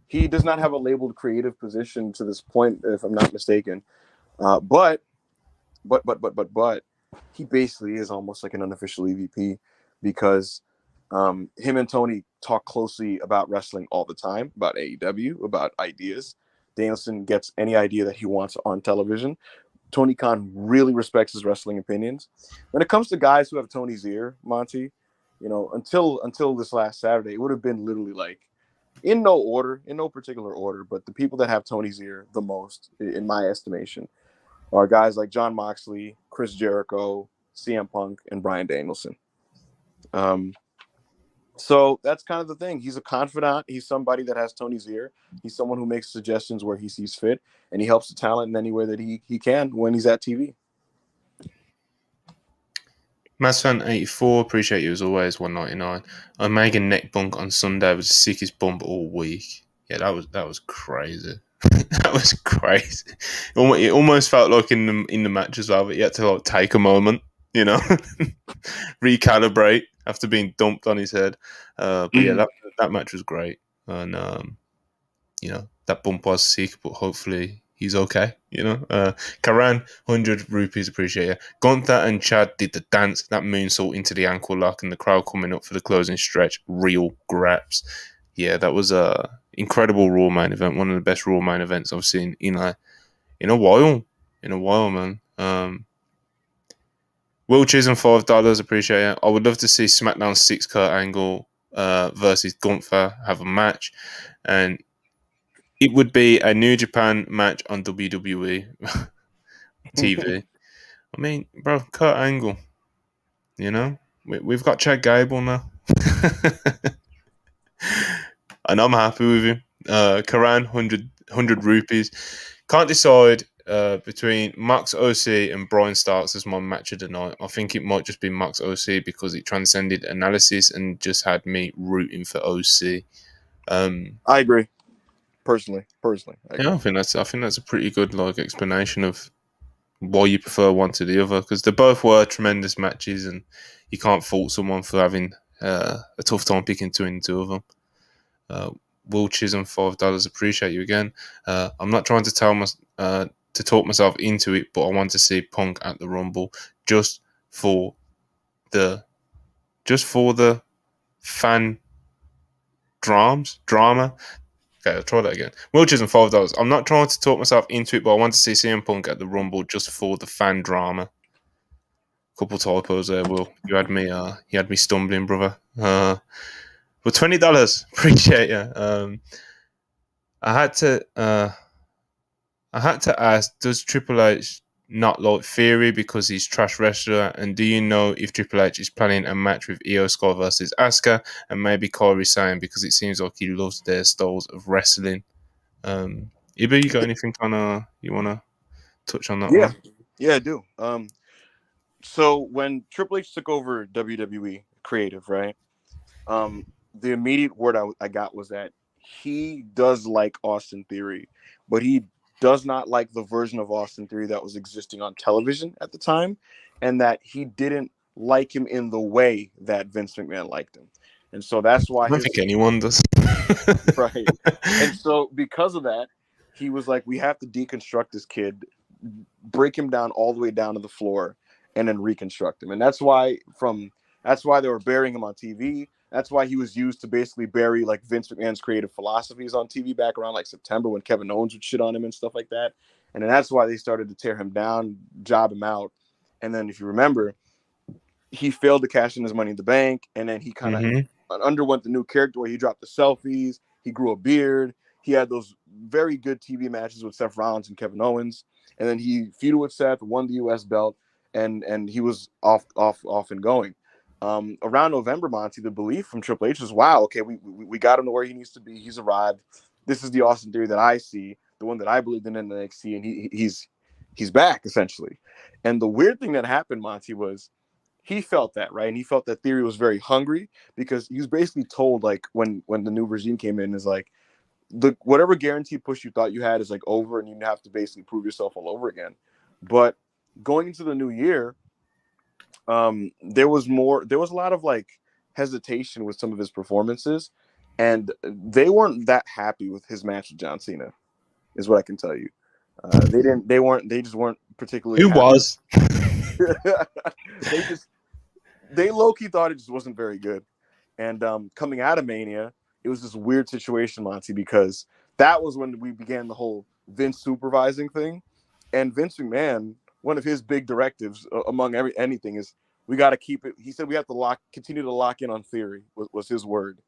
He does not have a labeled creative position to this point, if I'm not mistaken. But he basically is almost like an unofficial EVP because him and Tony talk closely about wrestling all the time, about AEW, about ideas. Danielson gets any idea that he wants on television. Tony Khan really respects his wrestling opinions. When it comes to guys who have Tony's ear, Monty, until this last Saturday, it would have been literally like in no particular order, but the people that have Tony's ear the most, in my estimation, are guys like Jon Moxley, Chris Jericho, CM Punk, and Bryan Danielson. So that's kind of the thing. He's a confidant. He's somebody that has Tony's ear. He's someone who makes suggestions where he sees fit, and he helps the talent in any way that he can when he's at TV. Masfan84, appreciate you as always, 199. Omega neck bunk on Sunday was the sickest bump all week. Yeah, that was crazy. That was crazy. It almost felt like in the match as well, but you had to like take a moment, recalibrate after being dumped on his head. But yeah, that match was great, and that bump was sick, but hopefully he's okay. Karan, 100 rupees, appreciate it. Gunther and Chad did the dance, that moonsault into the ankle lock, and the crowd coming up for the closing stretch. Real graps. Yeah, that was a incredible Raw main event. One of the best Raw main events I've seen in a while. In a while, man. Wheelchairs and $5, appreciate it. I would love to see SmackDown 6 Kurt Angle versus Gunther have a match, and it would be a New Japan match on WWE. TV. I mean, bro, Kurt Angle. You know, we've got Chad Gable now, and I'm happy with him. Karan, 100 rupees. Can't decide between Max OC and Brian Starks as my match of the night. I think it might just be Max OC because it transcended analysis and just had me rooting for OC. I agree. Personally, I Yeah, agree. I think that's a pretty good like explanation of why you prefer one to the other because they both were tremendous matches and you can't fault someone for having a tough time picking two of them. Will Chisholm, $5. Appreciate you again. I'm not trying to to talk myself into it, but I want to see Punk at the Rumble just for the fan drama. Okay, I'll try that again. Will Chisholm, $5. I'm not trying to talk myself into it, but I want to see CM Punk at the Rumble just for the fan drama. Couple typos there, Will. You had me stumbling, brother. But $20, appreciate you. I had to ask, does Triple H not like Theory because he's trash wrestler? And do you know if Triple H is planning a match with Io Sky versus Asuka and maybe Kairi Sane because it seems like he loves their styles of wrestling? Ibu, you got anything on you wanna touch on that Yeah, one? yeah, I do. So when Triple H took over WWE creative, right? The immediate word I got was that he does like Austin Theory, but he does not like the version of Austin Theory that was existing on television at the time, and that he didn't like him in the way that Vince McMahon liked him. And so that's I why don't think his anyone does. right. And so because of that, he was like, we have to deconstruct this kid, break him down all the way down to the floor, and then reconstruct him. And that's why they were burying him on TV. That's why he was used to basically bury like Vince McMahon's creative philosophies on TV back around like September when Kevin Owens would shit on him and stuff like that. And then that's why they started to tear him down, job him out. And then if you remember, he failed to cash in his money in the bank, and then he kind of Mm-hmm. underwent the new character where he dropped the selfies, he grew a beard, he had those very good TV matches with Seth Rollins and Kevin Owens, and then he feuded with Seth, won the U.S. belt, and he was off and going. Around November, Monty, the belief from Triple H was, wow, okay, we got him to where he needs to be. He's arrived. This is the Austin Theory that I see, the one that I believed in NXT, and he's back essentially. And the weird thing that happened, Monty, was he felt that, right? And he felt that Theory was very hungry because he was basically told, like, when the new regime came in, is like, the whatever guaranteed push you thought you had is like over, and you have to basically prove yourself all over again. But going into the new year, there was a lot of like hesitation with some of his performances, and they weren't that happy with his match with John Cena, is what I can tell you. They just weren't particularly Who happy. was? they they low-key thought it just wasn't very good. And coming out of Mania, it was this weird situation, Monty, because that was when we began the whole Vince supervising thing. And Vince McMahon, one of his big directives among anything is we got to keep it. He said we have to continue to lock in on Theory, was his word.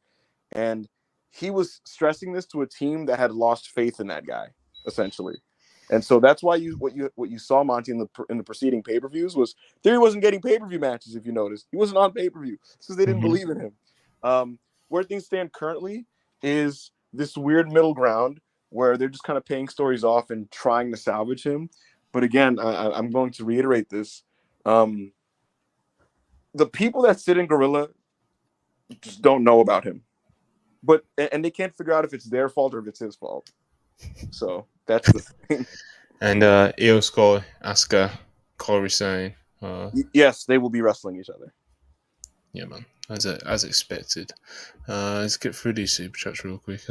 And he was stressing this to a team that had lost faith in that guy, essentially. And so that's why what you saw, Monty, in the preceding pay-per-views was Theory wasn't getting pay-per-view matches. If you noticed, he wasn't on pay-per-view because they didn't believe in him. Where things stand currently is this weird middle ground where they're just kind of paying stories off and trying to salvage him. But again, I'm going to reiterate this: the people that sit in Gorilla just don't know about him, and they can't figure out if it's their fault or if it's his fault. So that's the thing. And Io Sky, Asuka, Kairi Sane. Yes, they will be wrestling each other. Yeah, man, as expected. Let's get through these super chats real quick.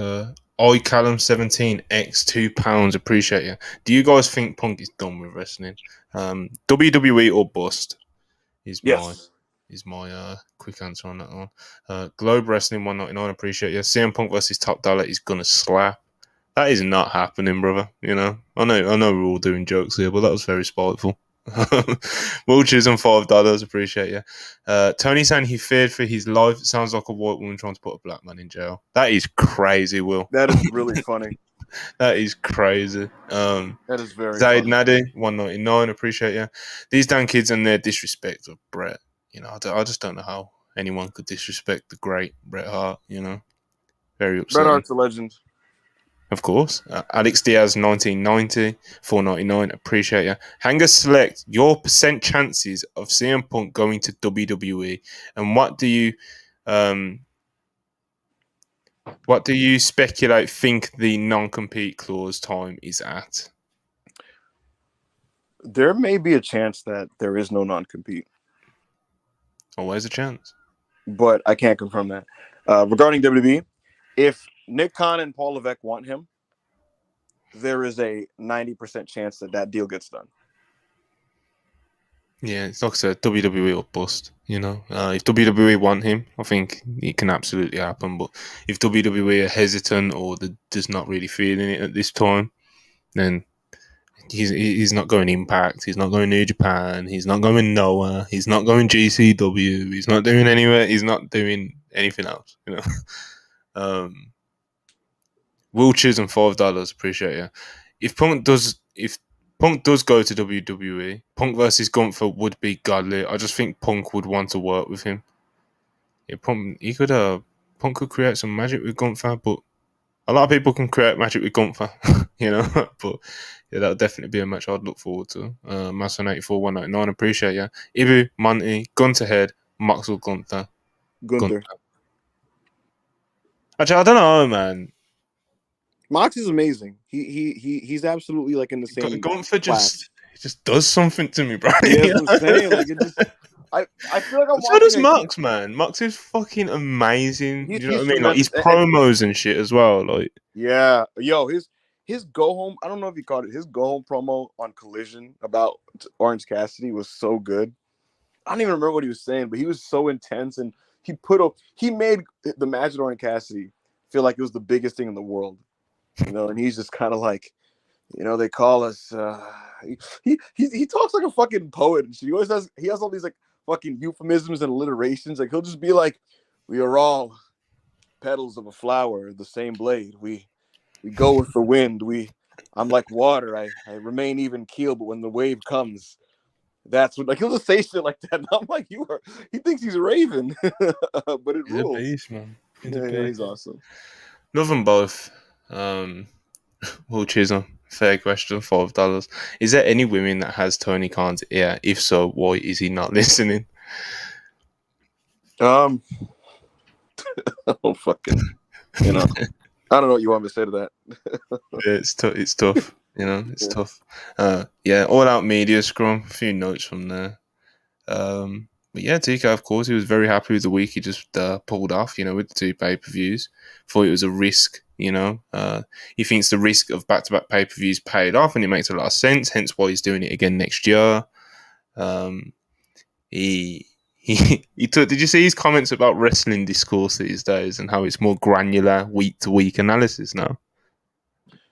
I Callum 17 X £2. Appreciate you. Do you guys think Punk is done with wrestling? WWE or bust is my Yes. quick answer on that one. Globe Wrestling 199. Appreciate you. CM Punk versus Top Dollar is gonna slap. That is not happening, brother. You know, I know we're all doing jokes here, but that was very spiteful. Will Chisholm $5. Appreciate you. Tony saying he feared for his life. Sounds like a white woman trying to put a black man in jail. That is crazy, Will. That is really funny. That is crazy. That is very Zaid funny. Nadi, 199, appreciate you. These damn kids and their disrespect of Bret. I just don't know how anyone could disrespect the great Bret Hart, Very Bret upsetting. Hart's a legend. Of course. Alex Diaz, 1990, 499, appreciate you. Hanger Select, your percent chances of CM Punk going to WWE, and um, what do you think the non-compete clause time is at? There may be a chance that there is no non-compete, Always a chance. but I can't confirm that. Regarding WWE, if Nick Khan and Paul Levesque want him, there is a 90% chance that deal gets done. Yeah, it's like I said, WWE or bust. If WWE want him, I think it can absolutely happen. But if WWE are hesitant or they're just not really feeling it at this time, then he's not going Impact. He's not going New Japan. He's not going Noah. He's not going GCW. He's not doing anywhere. He's not doing anything else. Will Chisholm, $5. Appreciate you. If Punk does go to WWE, Punk versus Gunther would be godly. I just think Punk would want to work with him. Yeah, Punk could create some magic with Gunther, but a lot of people can create magic with Gunther, But yeah, that'll definitely be a match I'd look forward to. Mason 84 199, appreciate you. Ibu, Monty, Gunter Head, Maxwell Gunther. Gunther. Actually, I don't know, man. Mox is amazing. He's absolutely like in the same Gunther class. just does something to me, bro. Yeah, that's what I'm saying. Like it just, I feel like I'm So watching does a Max, man. Max is fucking amazing. He, You know what he's I mean? Like his tremendous. promos and shit as well. Like, Yeah, yo, his go home. I don't know if you caught it. His go home promo on Collision about Orange Cassidy was so good. I don't even remember what he was saying, but he was so intense, and he made the match with Orange Cassidy feel like it was the biggest thing in the world, And he's just kind of like, they call us. He talks like a fucking poet, and he has all these like fucking euphemisms and alliterations. Like he'll just be like, "We are all petals of a flower, the same blade. We go with the wind. I'm like water. I remain even keel, but when the wave comes, that's when like he'll just say shit like that. And I'm like, he thinks he's Raven, but it he's a rules. beast, man. He's a Yeah, he's beast. awesome. Love them both. Will Chisholm, fair question, $5. Is there any women that has Tony Khan's ear? If so, why is he not listening? Oh fucking, I don't know what you want me to say to that. Yeah, it's tough. It's tough. It's Yeah. tough. Yeah, all out media scrum. A few notes from there. But yeah, TK, of course, he was very happy with the week he just pulled off, with the two pay-per-views. Thought it was a risk, he thinks the risk of back-to-back pay-per-views paid off, and it makes a lot of sense, hence why he's doing it again next year. Um, did you see his comments about wrestling discourse these days and how it's more granular week-to-week analysis now?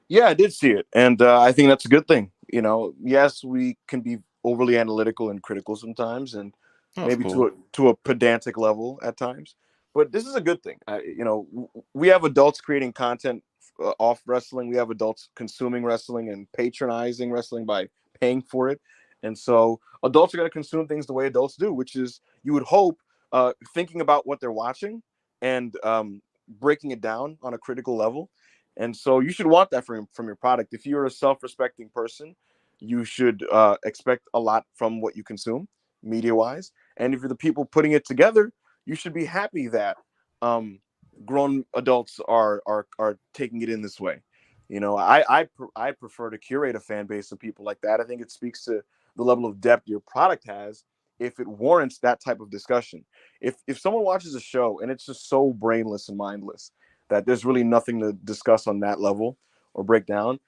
Yeah, I did see it, and I think that's a good thing. Yes, we can be overly analytical and critical sometimes, and Of maybe course. to a pedantic level at times. But this is a good thing. We have adults creating content off wrestling. We have adults consuming wrestling and patronizing wrestling by paying for it. And so adults are going to consume things the way adults do, which is you would hope thinking about what they're watching and breaking it down on a critical level. And so you should want that from your product. If you're a self-respecting person, you should expect a lot from what you consume media-wise. And if you're the people putting it together, you should be happy that grown adults are taking it in this way. I prefer to curate a fan base of people like that. I think it speaks to the level of depth your product has if it warrants that type of discussion. If someone watches a show and it's just so brainless and mindless that there's really nothing to discuss on that level or break down,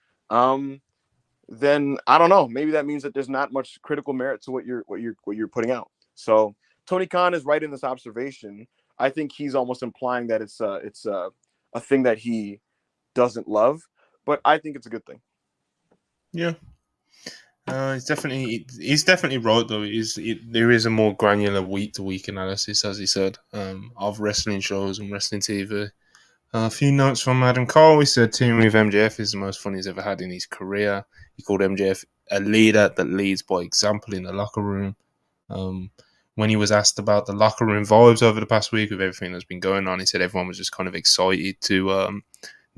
then I don't know. Maybe that means that there's not much critical merit to what you're putting out. So Tony Khan is right in this observation. I think he's almost implying that it's a thing that he doesn't love, but I think it's a good thing. Yeah. He's definitely right though. There is a more granular week to week analysis, as he said, of wrestling shows and wrestling TV. A few notes from Adam Cole. He said teaming with MJF is the most fun he's ever had in his career. He called MJF a leader that leads by example in the locker room. When he was asked about the locker room vibes over the past week with everything that's been going on, he said everyone was just kind of excited to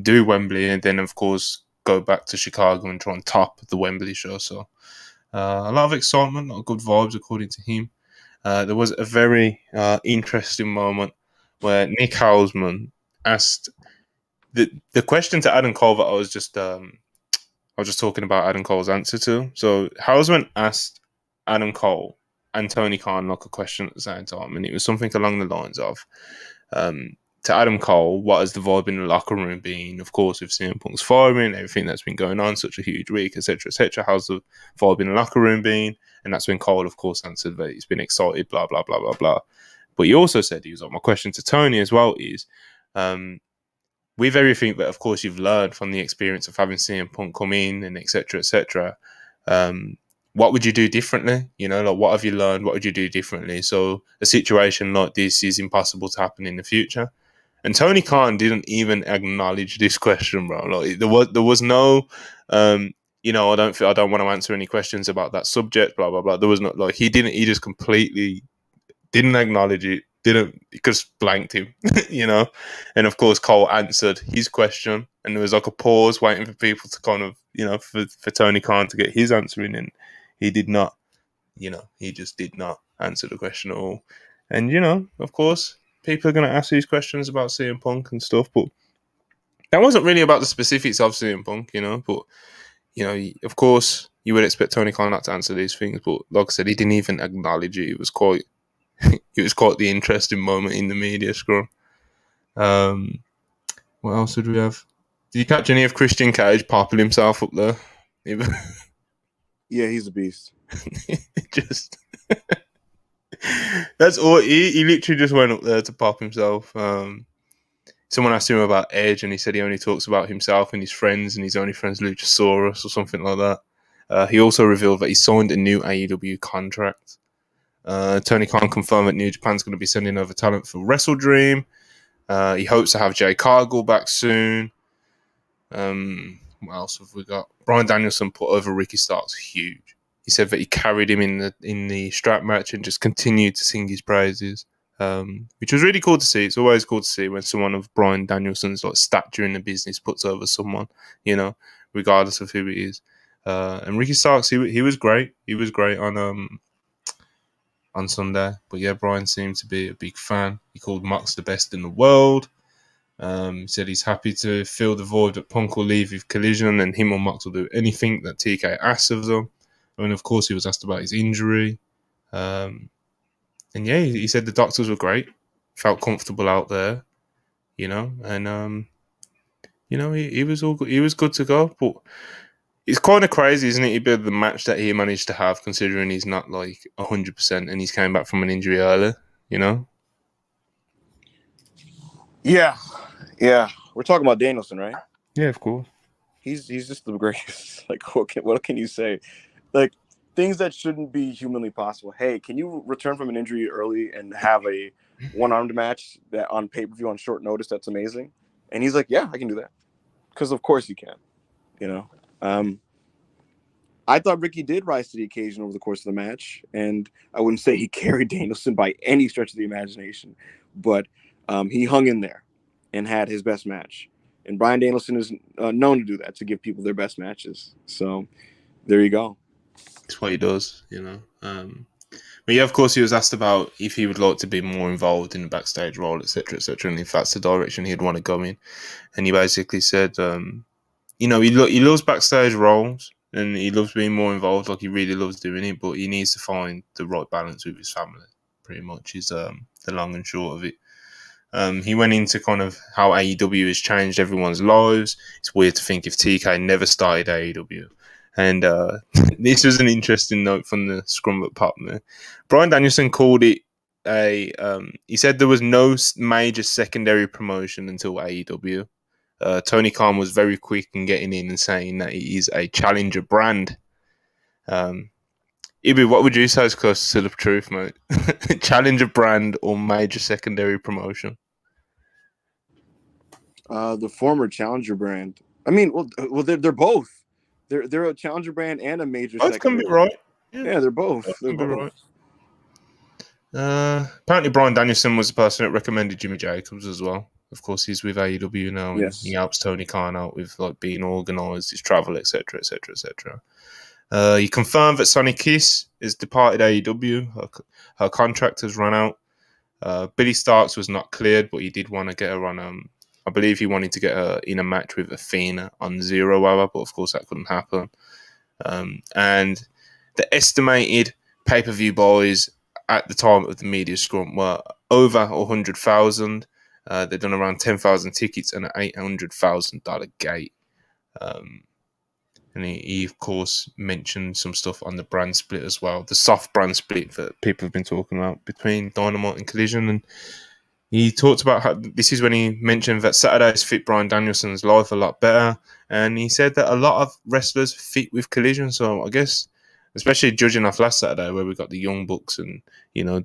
do Wembley and then, of course, go back to Chicago and try and top the Wembley show. So a lot of excitement, a lot of good vibes, according to him. There was a very interesting moment where Nick Hausman asked the question to Adam Cole that I was just talking about Adam Cole's answer to. So Hausman asked Adam Cole and Tony Khan like a question at the same time, and it was something along the lines of to Adam Cole, what has the vibe in the locker room been? Of course, with CM Punk's firing, everything that's been going on, such a huge week, etc., etc. How's the vibe in the locker room been? And that's when Cole, of course, answered that he's been excited, blah blah blah blah blah. But he also said he was like, my question to Tony as well is, with everything that, of course, you've learned from the experience of having CM Punk come in and etc. etc. What would you do differently? You know, like what have you learned? What would you do differently? So a situation like this is impossible to happen in the future. And Tony Khan didn't even acknowledge this question, bro. Like there was no, you know, I don't want to answer any questions about that subject, blah blah blah. There was not like he just completely didn't acknowledge it, didn't just blanked him, you know. And of course, Cole answered his question, and there was like a pause waiting for people to kind of, you know, for Tony Khan to get his answer in, and he did not, you know, he just did not answer the question at all. And you know, of course, people are going to ask these questions about CM Punk and stuff, but that wasn't really about the specifics of CM Punk, you know. But you know, of course, you would expect Tony Khan not to answer these things, but like I said, he didn't even acknowledge it. It was quite the interesting moment in the media scrum. What else did we have? Did you catch any of Christian Cage popping himself up there? Yeah, he's a beast. Just that's all. He literally just went up there to pop himself. Someone asked him about Edge, and he said he only talks about himself and his friends, and his only friends Luchasaurus or something like that. He also revealed that he signed a new AEW contract. Tony Khan confirmed that New Japan's going to be sending over talent for Wrestle Dream. He hopes to have Jay Cargill back soon. What else have we got? Bryan Danielson put over Ricky Starks huge. He said that he carried him in the strap match and just continued to sing his praises, which was really cool to see. It's always cool to see when someone of Bryan Danielson's like stature in the business puts over someone, you know, regardless of who it is. And Ricky Starks, he was great. He was great on Sunday. But yeah, Bryan seemed to be a big fan. He called Mox the best in the world. He said he's happy to fill the void that Punk will leave with Collision, and him or Mox will do anything that TK asks of them. And of course, he was asked about his injury. And yeah, he said the doctors were great. Felt comfortable out there, you know. And you know, he was all good. He was good to go. But it's kind of crazy, isn't it? The match that he managed to have, considering he's not like 100% and he's came back from an injury earlier, you know? Yeah. We're talking about Danielson, right? Yeah, of course. He's just the greatest. Like, what can you say? Like, things that shouldn't be humanly possible. Hey, can you return from an injury early and have a one-armed match that on pay-per-view on short notice? That's amazing. And he's like, yeah, I can do that. Because of course you can, you know. I thought Ricky did rise to the occasion over the course of the match, and I wouldn't say he carried Danielson by any stretch of the imagination, but he hung in there and had his best match. And Bryan Danielson is known to do that, to give people their best matches. So there you go. It's what he does, you know. But yeah, of course, he was asked about if he would like to be more involved in the backstage role, etc., etc., and if that's the direction he'd want to go in. And he basically said, you know, he loves backstage roles and he loves being more involved, like he really loves doing it, but he needs to find the right balance with his family. Pretty much is the long and short of it. He went into kind of how AEW has changed everyone's lives. It's weird to think if TK never started AEW. And this was an interesting note from the scrum that popped there. Bryan Danielson called it he said there was no major secondary promotion until AEW. Tony Khan was very quick in getting in and saying that it is a challenger brand. Ibi, what would you say is close to the truth, mate? Challenger brand or major secondary promotion? The former challenger brand. I mean, well, they're both. They're a challenger brand and a major Both can be secondary. right. Yeah, Yeah, they're both. both They're can be both. right. Apparently, Brian Danielson was the person that recommended Jimmy Jacobs as well. Of course, he's with AEW now, and he Yes. helps Tony Khan out with like being organised, his travel, etc., etc., etc. He confirmed that Sonny Kiss has departed AEW. Her contract has run out. Billy Starks was not cleared, but he did want to get her on. I believe he wanted to get her in a match with Athena on 0 Hour, but of course that couldn't happen. And the estimated pay-per-view buys at the time of the media scrum were over 100,000. They've done around 10,000 tickets and an $800,000 gate. And he, of course, mentioned some stuff on the brand split as well, the soft brand split that people have been talking about between Dynamite and Collision. And he talked about how this is when he mentioned that Saturdays fit Brian Danielson's life a lot better. And he said that a lot of wrestlers fit with Collision. So I guess, especially judging off last Saturday where we got the Young Bucks and,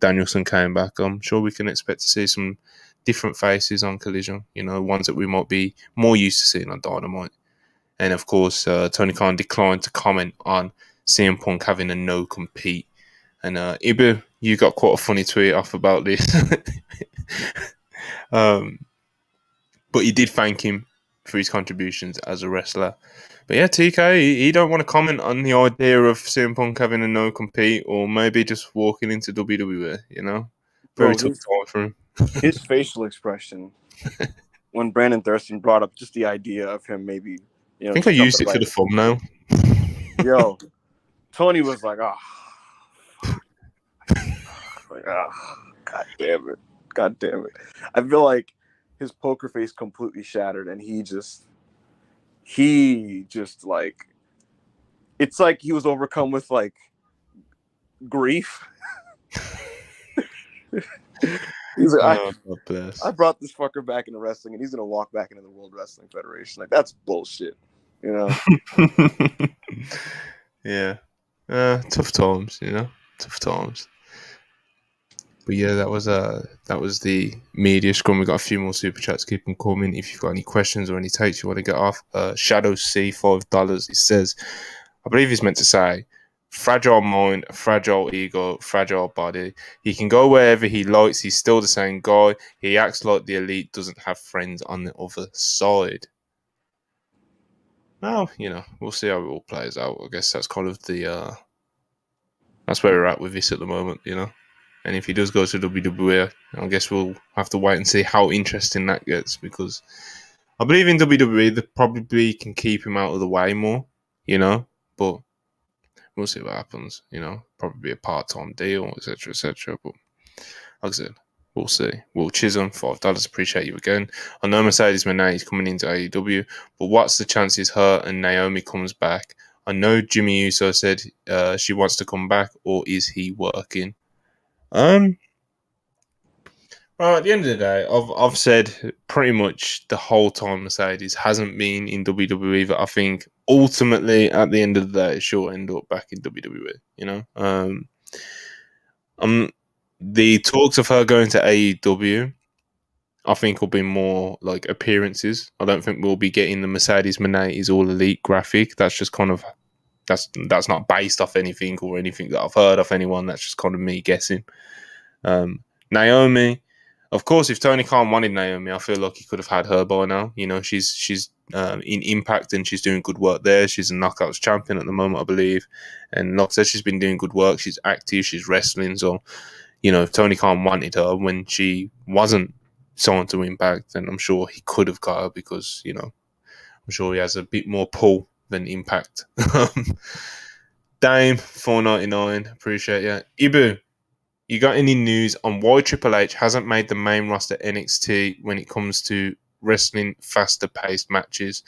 Danielson came back, I'm sure we can expect to see some different faces on Collision, ones that we might be more used to seeing on Dynamite. And of course, Tony Khan declined to comment on CM Punk having a no compete. And Ibu, you got quite a funny tweet off about this. But he did thank him for his contributions as a wrestler. But yeah, TK, he don't want to comment on the idea of CM Punk having a no compete or maybe just walking into WWE, Very Bro, tough time for him. his facial expression when Brandon Thurston brought up just the idea of him maybe, I think I jumping used it for right. the thumbnail. Yo, Tony was like, oh, like, oh, God damn it. God damn it. I feel like his poker face completely shattered and he just like, it's like he was overcome with like grief. He's like, Oh, God bless. I brought this fucker back into wrestling and he's going to walk back into the World Wrestling Federation. Like, that's bullshit, Yeah. Tough times, Tough times. But yeah, that was the media scrum. We got a few more super chats. Keep them coming. If you've got any questions or any takes you want to get off, Shadow C $5. It says, I believe he's meant to say, fragile mind, fragile ego, fragile body. He can go wherever he likes. He's still the same guy. He acts like the elite doesn't have friends on the other side. Well, we'll see how it all plays out. I guess that's kind of that's where we're at with this at the moment, And if he does go to WWE, I guess we'll have to wait and see how interesting that gets because I believe in WWE they probably can keep him out of the way more, but we'll see what happens, probably a part-time deal, etc., etc. But like I said, we'll see. Will Chisholm, $5, appreciate you again. I know Mercedes Moné is coming into AEW, but what's the chances her and Naomi comes back? I know Jimmy Uso said she wants to come back, or is he working? Well, at the end of the day, I've said pretty much the whole time Mercedes hasn't been in WWE. That I think ultimately, at the end of the day, she'll end up back in WWE. The talks of her going to AEW, I think, will be more like appearances. I don't think we'll be getting the Mercedes Moné is all elite graphic. That's just kind of that's not based off anything or anything that I've heard of anyone. That's just kind of me guessing. Naomi. Of course, if Tony Khan wanted Naomi, I feel like he could have had her by now. She's in Impact and she's doing good work there. She's a Knockouts champion at the moment, I believe. And like I said, she's been doing good work. She's active. She's wrestling. So, if Tony Khan wanted her when she wasn't signed to Impact, then I'm sure he could have got her because, I'm sure he has a bit more pull than Impact. Dame, $4.99. Appreciate you. Ibu, you got any news on why Triple H hasn't made the main roster NXT when it comes to wrestling faster paced matches,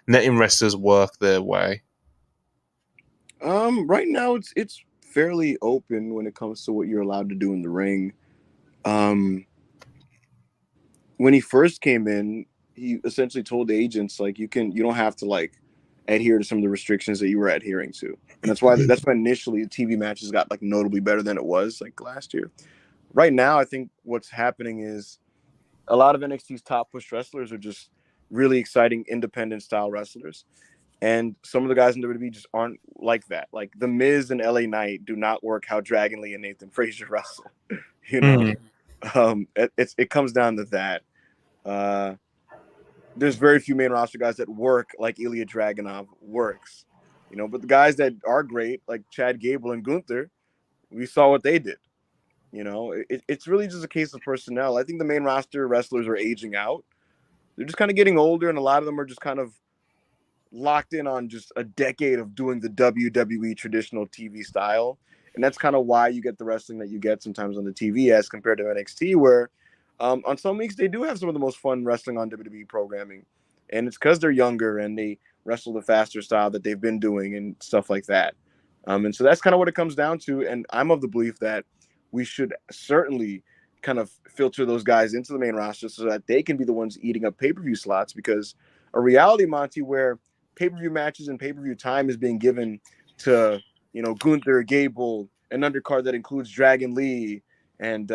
letting wrestlers work their way? Right now it's fairly open when it comes to what you're allowed to do in the ring. When he first came in, he essentially told the agents like you don't have to like adhere to some of the restrictions that you were adhering to, and that's why initially the TV matches got like notably better than it was like last year. Right now, I think what's happening is a lot of NXT's top push wrestlers are just really exciting independent style wrestlers. And some of the guys in WWE just aren't like that. Like The Miz and LA Knight do not work how Dragon Lee and Nathan Frazier wrestle. You know, Mm. it comes down to that. Uh, there's very few main roster guys that work like Ilya Dragunov works. You know, but the guys that are great, like Chad Gable and Gunther, we saw what they did. You know, it's really just a case of personnel. I think the main roster wrestlers are aging out. They're just kind of getting older, and a lot of them are just kind of locked in on just a decade of doing the WWE traditional TV style. And that's kind of why you get the wrestling that you get sometimes on the TV as compared to NXT, where on some weeks they do have some of the most fun wrestling on WWE programming. And it's because they're younger and they wrestle the faster style that they've been doing and stuff like that. And so that's kind of what it comes down to. And I'm of the belief that we should certainly kind of filter those guys into the main roster so that they can be the ones eating up pay-per-view slots, because a reality, Monty, where pay-per-view matches and pay-per-view time is being given to, you know, Gunther, Gable, an undercard that includes Dragon Lee and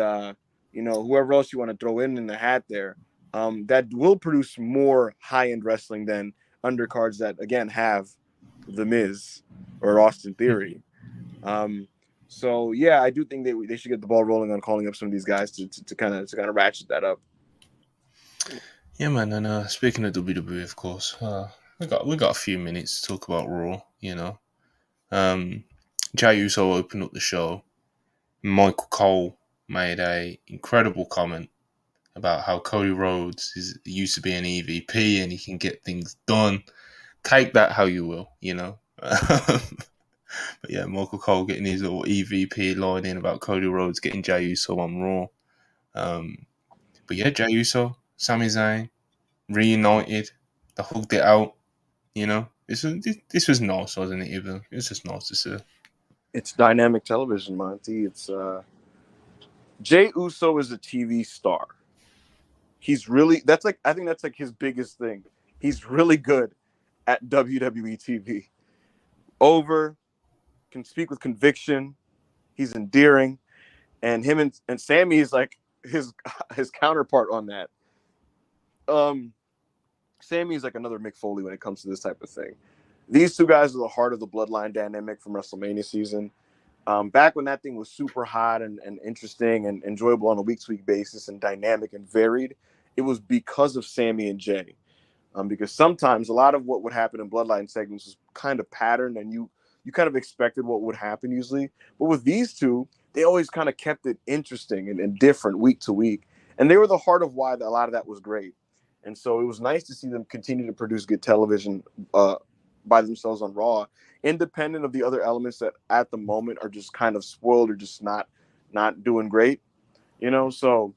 you know, whoever else you want to throw in the hat there, that will produce more high-end wrestling than undercards that again have The Miz or Austin Theory. So yeah, I do think they should get the ball rolling on calling up some of these guys to kind of ratchet that up. Yeah, man. And speaking of WWE, of course, we got a few minutes to talk about Raw. You know, Jey Uso opened up the show. Michael Cole made a incredible comment about how Cody Rhodes used to be an EVP and he can get things done. Take that how you will, you know. But yeah, Michael Cole getting his little EVP line in about Cody Rhodes getting Jey Uso on Raw. But yeah, Jey Uso, Sami Zayn, reunited. They hugged it out. You know, this was nice, wasn't it? Even it was just nice to see. It's dynamic television, Monty. It's Jey Uso is a TV star. He's really I think that's like his biggest thing. He's really good at WWE TV. Over, can speak with conviction. He's endearing, and him and Sammy is like his counterpart on that. Um, Sammy is like another Mick Foley when it comes to this type of thing. These two guys are the heart of the bloodline dynamic from WrestleMania season. Back when that thing was super hot and interesting and enjoyable on a week-to-week basis and dynamic and varied, it was because of Sammy and Jey. Because sometimes a lot of what would happen in bloodline segments was kind of patterned, and you kind of expected what would happen usually. But with these two, they always kind of kept it interesting and different week to week, and they were the heart of why a lot of that was great. And so it was nice to see them continue to produce good television by themselves on Raw, independent of the other elements that at the moment are just kind of spoiled or just not doing great. You know, so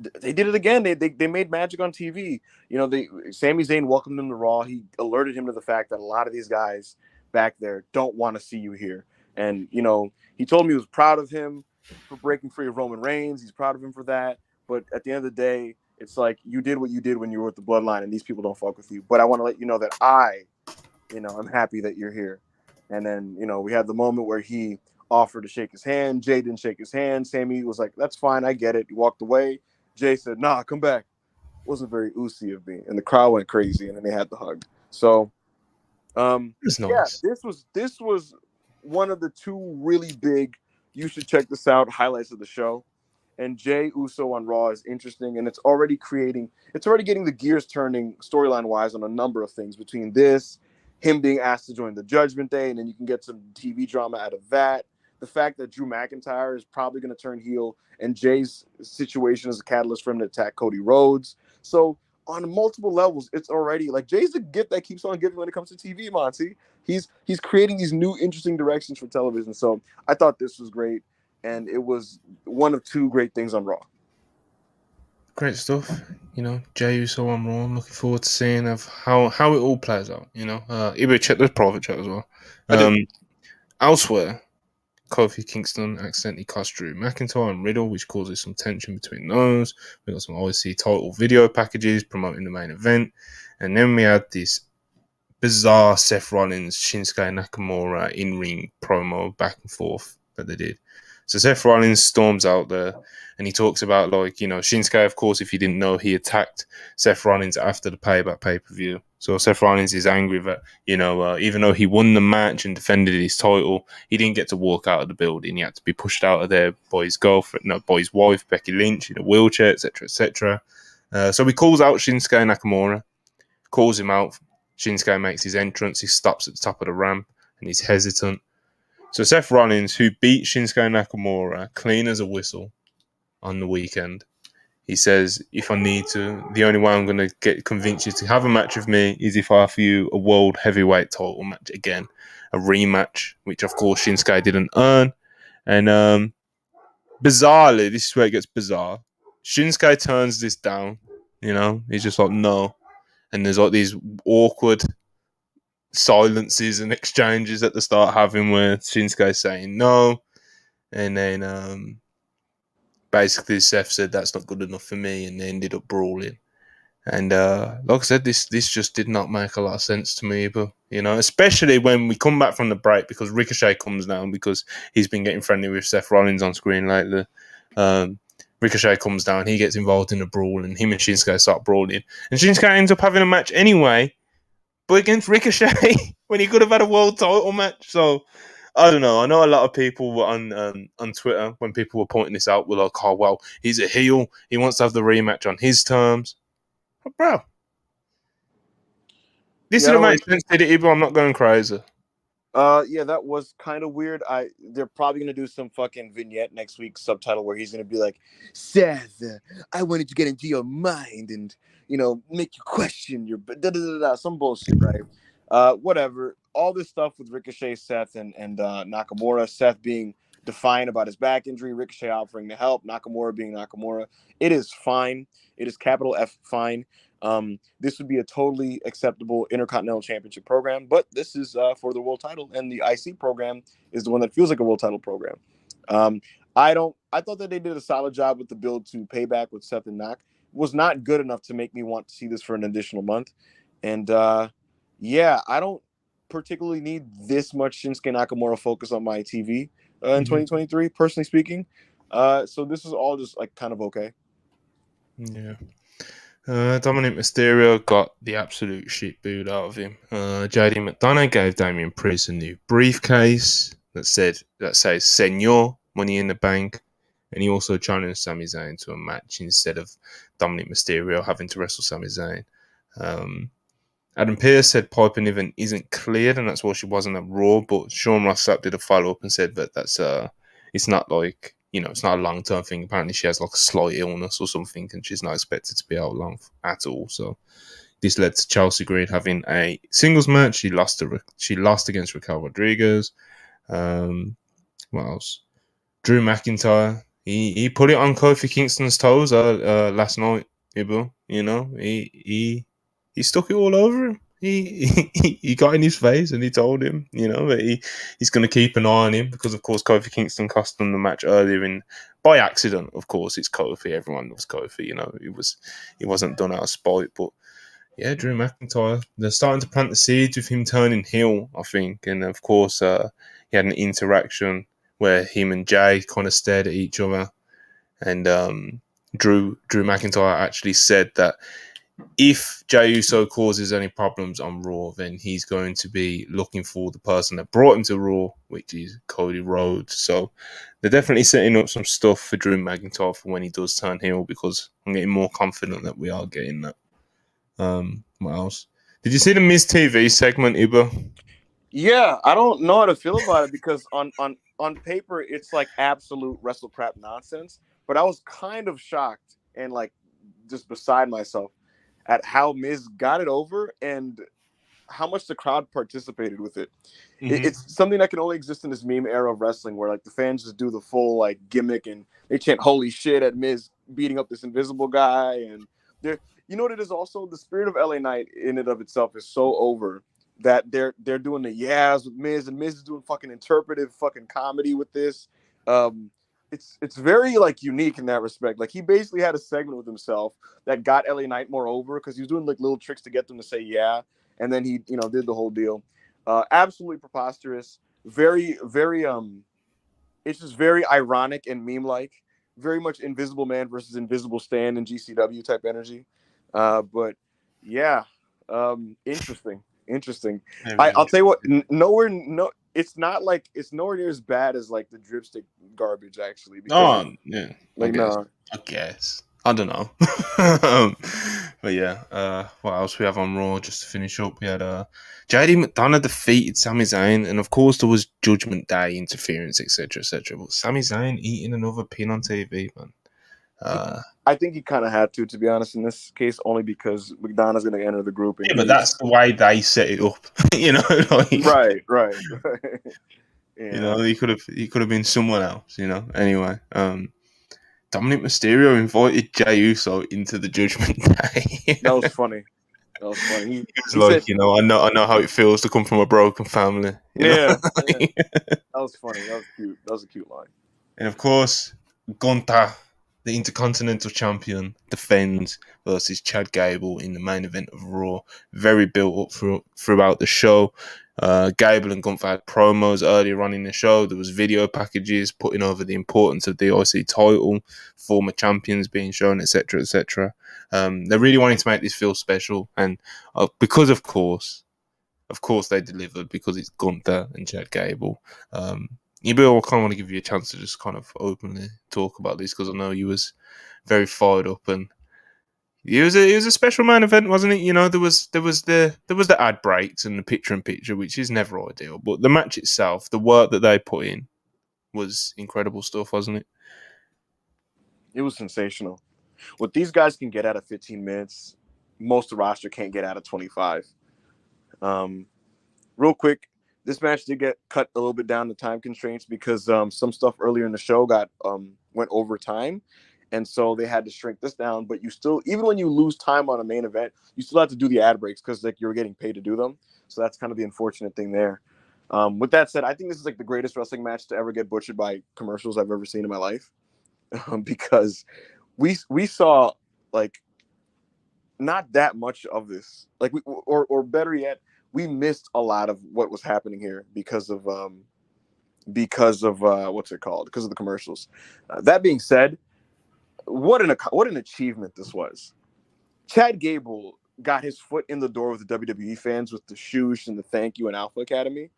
they did it again. They made magic on TV. You know, Sami Zayn welcomed him to Raw. He alerted him to the fact that a lot of these guys back there don't want to see you here. And you know, he told me he was proud of him for breaking free of Roman Reigns. He's proud of him for that. But at the end of the day, it's like you did what you did when you were with the Bloodline, and these people don't fuck with you. But I want to let you know that I'm happy that you're here. And then, you know, we had the moment where he offered to shake his hand. Jey didn't shake his hand. Sammy was like, "That's fine, I get it." He walked away. Jey said, "Nah, come back." Wasn't very oozy of me, and the crowd went crazy, and then they had the hug. So, It's yeah, nice. this was one of the two really big. You should check this out. Highlights of the show, and Jey Uso on Raw is interesting, and it's already getting the gears turning storyline wise on a number of things. Between this, him being asked to join the Judgment Day, and then you can get some TV drama out of that. The fact that Drew McIntyre is probably going to turn heel, and Jay's situation is a catalyst for him to attack Cody Rhodes. So on multiple levels, it's already like Jay's the gift that keeps on giving when it comes to TV, Monty. He's creating these new interesting directions for television. So I thought this was great, and it was one of two great things on Raw. Great stuff. You know, Jey Uso on Raw. I'm looking forward to seeing of how it all plays out. You know, Ibe check the private chat as well. I did. Elsewhere, Kofi Kingston accidentally cost Drew McIntyre and Riddle, which causes some tension between those. We got some OIC title video packages promoting the main event, and then we had this bizarre Seth Rollins Shinsuke Nakamura in ring promo back and forth that they did. So Seth Rollins storms out there and he talks about, like, Shinsuke, of course, if you didn't know, he attacked Seth Rollins after the Payback pay-per-view. So Seth Rollins is angry that, even though he won the match and defended his title, he didn't get to walk out of the building. He had to be pushed out of there by his girlfriend, no, by his wife, Becky Lynch, in a wheelchair, etc., etc. So he calls out Shinsuke Nakamura, calls him out. Shinsuke makes his entrance. He stops at the top of the ramp and he's hesitant. So Seth Rollins, who beat Shinsuke Nakamura clean as a whistle on the weekend, he says, if I need to, the only way I'm going to convince you to have a match with me is if I offer you a world heavyweight title match again, a rematch, which of course Shinsuke didn't earn. And bizarrely, this is where it gets bizarre. Shinsuke turns this down. He's just like, no. And there's like these awkward silences and exchanges at the start having where Shinsuke saying no. And then basically Seth said that's not good enough for me, and they ended up brawling. And like I said, this just did not make a lot of sense to me, but especially when we come back from the break, because Ricochet comes down because he's been getting friendly with Seth Rollins on screen lately. Ricochet comes down, he gets involved in a brawl, and him and Shinsuke start brawling. And Shinsuke ends up having a match anyway, but against Ricochet when he could have had a world title match. So I don't know. I know a lot of people were on Twitter when people were pointing this out were like, "Oh well, he's a heel. He wants to have the rematch on his terms." But bro, this Yeah, I didn't don't. make sense, did it? Even I'm not going crazy. Yeah, that was kind of weird. They're probably gonna do some fucking vignette next week, subtitle where he's gonna be like, "Seth, I wanted to get into your mind and make you question your some bullshit, right? Whatever. All this stuff with Ricochet, Seth, and Nakamura. Seth being defiant about his back injury, Ricochet offering to help, Nakamura being Nakamura. It is fine. It is capital F fine. This would be a totally acceptable Intercontinental Championship program, but this is for the world title, and the IC program is the one that feels like a world title program. I thought that they did a solid job with the build to Payback with Seth and Nak. It was not good enough to make me want to see this for an additional month. And yeah, I don't particularly need this much Shinsuke Nakamura focus on my TV in 2023, personally speaking. So this is all just like kind of okay. Yeah. Dominic Mysterio got the absolute shit booed out of him. JD McDonough gave Damian Priest a new briefcase that says Senor Money in the Bank, and he also challenged Sami Zayn to a match instead of Dominic Mysterio having to wrestle Sami Zayn. Adam Pearce said Piper Niven isn't cleared, and that's why she wasn't at Raw. But Sean Ross Sapp did a follow up and said that it's not like it's not a long term thing. Apparently, she has like a slight illness or something, and she's not expected to be out long at all. So this led to Chelsea Green having a singles match. She lost against Raquel Rodriguez. What else? Drew McIntyre. He put it on Kofi Kingston's toes last night. He stuck it all over him. He got in his face and he told him, that he's going to keep an eye on him because, of course, Kofi Kingston cost him the match earlier by accident. Of course, it's Kofi. Everyone loves Kofi. He wasn't done out of spite. But yeah, Drew McIntyre. They're starting to plant the seeds with him turning heel, I think. And of course, he had an interaction where him and Jay kind of stared at each other, and Drew McIntyre actually said that if Jey Uso causes any problems on Raw, then he's going to be looking for the person that brought him to Raw, which is Cody Rhodes. So they're definitely setting up some stuff for Drew McIntyre for when he does turn heel, because I'm getting more confident that we are getting that. What else? Did you see the Miz TV segment, Iba? Yeah, I don't know how to feel about it because on paper it's like absolute wrestle crap nonsense. But I was kind of shocked and like just beside myself at how Miz got it over and how much the crowd participated with it. It's something that can only exist in this meme era of wrestling, where like the fans just do the full like gimmick and they chant "Holy shit" at Miz beating up this invisible guy, and they're you know what it is also the spirit of LA Knight in and of itself is so over that they're doing the yas with Miz, and Miz is doing fucking interpretive fucking comedy with this. Um, it's very like unique in that respect. Like he basically had a segment with himself that got LA Knight more over because he was doing like little tricks to get them to say yeah, and then he did the whole deal. Absolutely preposterous. Very it's just very ironic and meme-like, very much Invisible Man versus Invisible Stan and GCW type energy. But yeah, interesting. Very I'll tell you what, interesting. it's not like it's nowhere near as bad as like the dripstick garbage actually, because Oh, yeah, I like guess. no, I guess. I don't know. But yeah, what else we have on Raw just to finish up? We had JD McDonough defeated Sami Zayn, and of course there was Judgment Day interference, etc., etc. But Sami Zayn eating another pin on TV, man. Uh, I think he kind of had to be honest, in this case, only because McDonough's going to enter the group and yeah, but he's that's the way they set it up. you know, like right. you Yeah, know, he could have been someone else. You know. Anyway, Dominic Mysterio invited Jey Uso into the Judgment Day. that was funny. That was funny. He It's he said, like, I know how it feels to come from a broken family, yeah, that was funny. That was cute. That was a cute line. And of course, Gunta, the Intercontinental Champion, defends versus Chad Gable in the main event of Raw. Very built up throughout the show. Gable and Gunther had promos earlier on in the show. There was video packages putting over the importance of the IC title, former champions being shown, etc., etc. They really wanted to make this feel special, and because of course, they delivered because it's Gunther and Chad Gable. Yeah, Bill, I kind of want to give you a chance to just kind of openly talk about this because I know you was very fired up, and it was a special main event, wasn't it? There was the ad breaks and the picture in picture, which is never ideal, but the match itself, the work that they put in, was incredible stuff, wasn't it? It was sensational. What these guys can get out of 15 minutes, most of the roster can't get out of 25. Um, Real quick, this match did get cut a little bit down to time constraints because some stuff earlier in the show got went over time, and so they had to shrink this down. But you still, even when you lose time on a main event, you still have to do the ad breaks because like you're getting paid to do them. So that's kind of the unfortunate thing there. With that said, I think this is like the greatest wrestling match to ever get butchered by commercials I've ever seen in my life, because we saw like not that much of this, like or better yet, we missed a lot of what was happening here because of what's it called, because of the commercials. That being said, what an achievement this was. Chad Gable got his foot in the door with the WWE fans with the shoosh and the thank you and Alpha Academy,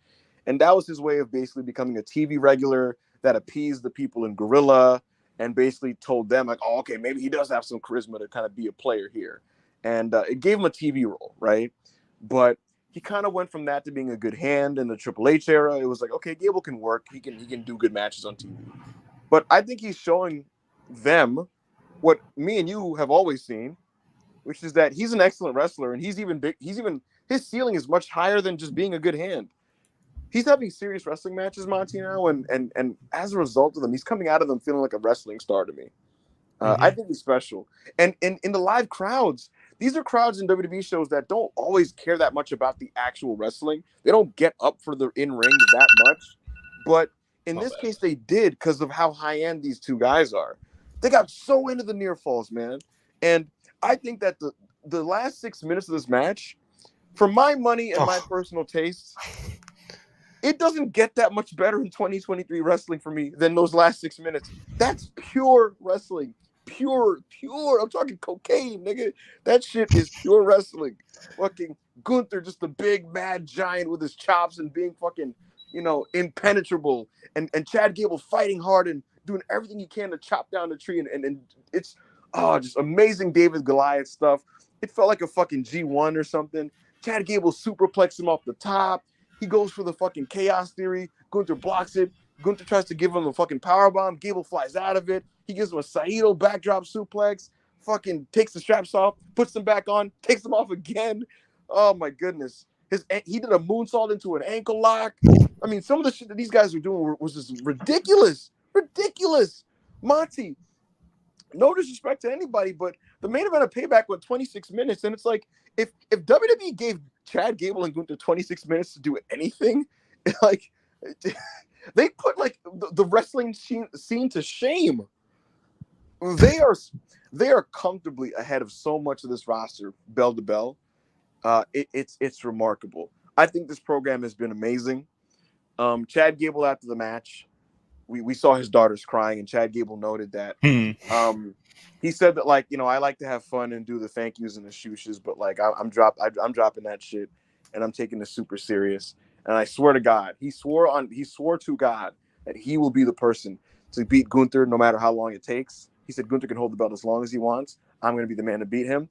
and that was his way of basically becoming a TV regular that appeased the people in Gorilla and basically told them like, oh, okay, maybe he does have some charisma to kind of be a player here, and it gave him a TV role, right? But he kind of went from that to being a good hand in the Triple H era. It was like, okay, Gable can work. He can do good matches on TV. But I think he's showing them what me and you have always seen, which is that he's an excellent wrestler, and he's even big. His ceiling is much higher than just being a good hand. He's having serious wrestling matches, Monty, now, and as a result of them, he's coming out of them feeling like a wrestling star to me. I Mm-hmm. think he's special. And in the live crowds, these are crowds in WWE shows that don't always care that much about the actual wrestling. They don't get up for the in-ring that much. But in Not this bad. case, they did because of how high-end these two guys are. They got so into the near falls, man. And I think that the last 6 minutes of this match, for my money and my Oh, personal taste, it doesn't get that much better in 2023 wrestling for me than those last 6 minutes. That's pure wrestling. Pure. I'm talking cocaine, nigga. That shit is pure wrestling. Fucking Gunther, just the big mad giant with his chops and being fucking, impenetrable. And Chad Gable fighting hard and doing everything he can to chop down the tree. And it's just amazing David Goliath stuff. It felt like a fucking G1 or something. Chad Gable superplexed him off the top. He goes for the fucking chaos theory. Gunther blocks it. Gunther tries to give him a fucking power bomb. Gable flies out of it. He gives him a Saito backdrop suplex. Fucking takes the straps off, puts them back on, takes them off again. Oh my goodness. He did a moonsault into an ankle lock. I mean, some of the shit that these guys were doing was just ridiculous. Ridiculous. Monty, no disrespect to anybody, but the main event of Payback went 26 minutes, and it's like if WWE gave Chad Gable and Gunther 26 minutes to do anything, like they put like the wrestling scene to shame. They are comfortably ahead of so much of this roster, bell to bell. It's remarkable. I think this program has been amazing. Chad Gable after the match we saw his daughters crying, and Chad Gable noted that. Hmm. He said that, like, I like to have fun and do the thank yous and the shooshes, but like I'm dropping that shit, and I'm taking this super serious. And I swear to God, he swore to God that he will be the person to beat Gunther no matter how long it takes. He said Gunther can hold the belt as long as he wants. I'm going to be the man to beat him.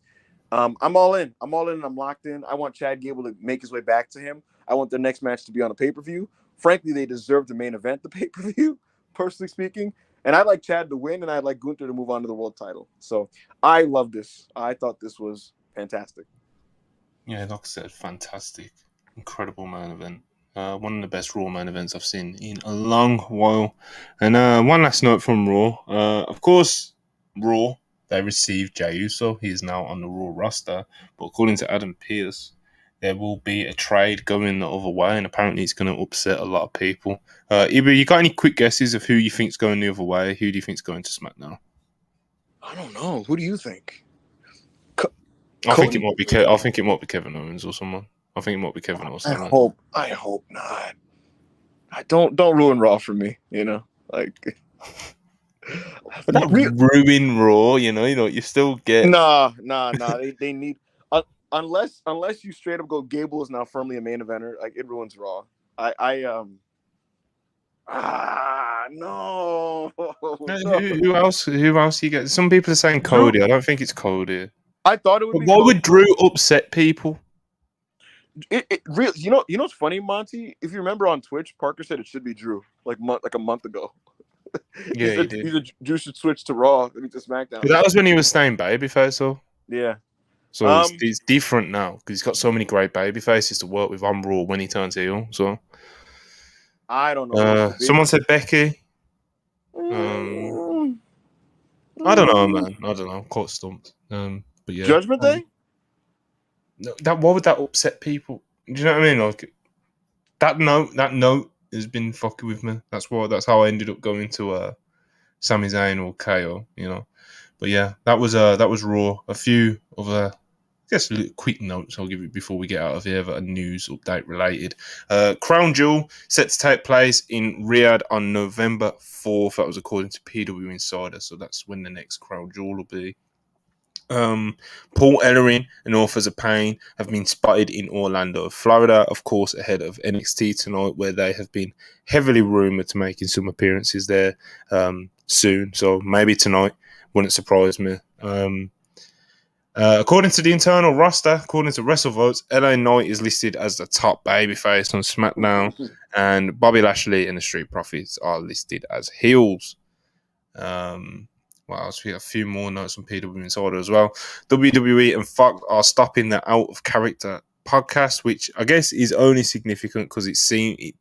I'm all in. I'm all in. I'm locked in. I want Chad Gable to make his way back to him. I want the next match to be on a pay-per-view. Frankly, they deserve the main event, the pay-per-view, personally speaking. And I'd like Chad to win, and I'd like Gunther to move on to the world title. So I love this. I thought this was fantastic. Yeah, like I said, fantastic, incredible main event. One of the best Raw main events I've seen in a long while. And one last note from Raw. Of course, Raw, they received Jey Uso. He is now on the Raw roster. But according to Adam Pearce, there will be a trade going the other way, and apparently it's going to upset a lot of people. Iba, you got any quick guesses of who you think's going the other way? Who do you think's going to SmackDown? I don't know. Who do you think? I think it might be. I think it might be Kevin Owens or someone. I think it might be Kevin or someone. I hope not. I don't ruin Raw for me. Like. But that ruin Raw, you still get. Nah. They need unless you straight up go Gable is now firmly a main eventer. Like, it ruins Raw. No. Who else? Who else you get? Some people are saying Cody. I don't think it's Cody. I thought it would be. Why would Drew upset people? It really, you know what's funny, Monty? If you remember on Twitch, Parker said it should be Drew like a month ago. Yeah, he did. Drew should switch to Raw. I mean, to SmackDown. But that was when he was staying babyface, so yeah. So it's different now because he's got so many great baby faces to work with on Raw when he turns heel. So I don't know. Someone said Becky. I don't know, man. I don't know. I'm quite stumped. But yeah, Judgment Day. Why would that upset people? Do you know what I mean? Like that note has been fucking with me. That's how I ended up going to Sami Zayn or KO. But yeah, that was Raw. A few other, I guess, quick notes I'll give you before we get out of here that are news update related. Crown Jewel set to take place in Riyadh on November 4th. That was according to PW Insider, so that's when the next Crown Jewel will be. Paul Ellering and Authors of Pain have been spotted in Orlando, Florida, of course, ahead of NXT tonight, where they have been heavily rumored to making some appearances there soon. So maybe tonight, wouldn't surprise me. According to the internal roster, according to WrestleVotes, LA Knight is listed as the top babyface on SmackDown, and Bobby Lashley and the Street Profits are listed as heels. What else? We have a few more notes on PW Insider as well. WWE and Fox are stopping the Out of Character podcast, which I guess is only significant because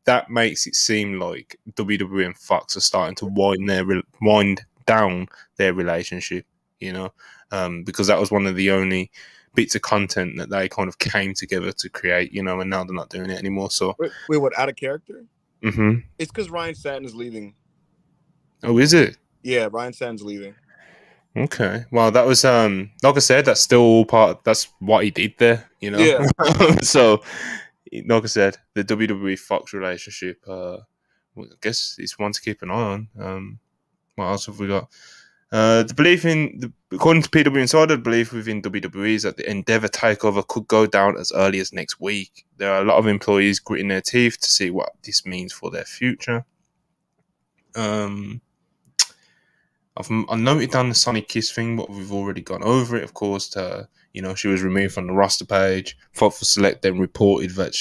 that makes it seem like WWE and Fox are starting to wind down their relationship. Because that was one of the only bits of content that they kind of came together to create. And now they're not doing it anymore. So wait, what? Out of Character? Mm-hmm. It's because Ryan Satin is leaving. Oh, is it? Yeah, Ryan Satin's leaving. Okay. Well, that was like I said, that's still all that's what he did there, Yeah. So, like I said, the WWE Fox relationship, I guess it's one to keep an eye on. What else have we got? The belief according to PW Insider, the belief within WWE is that the Endeavor takeover could go down as early as next week. There are a lot of employees gritting their teeth to see what this means for their future. I've noted down the Sonny Kiss thing, but we've already gone over it. Of course, she was removed from the roster page. Thoughtful Select then reported that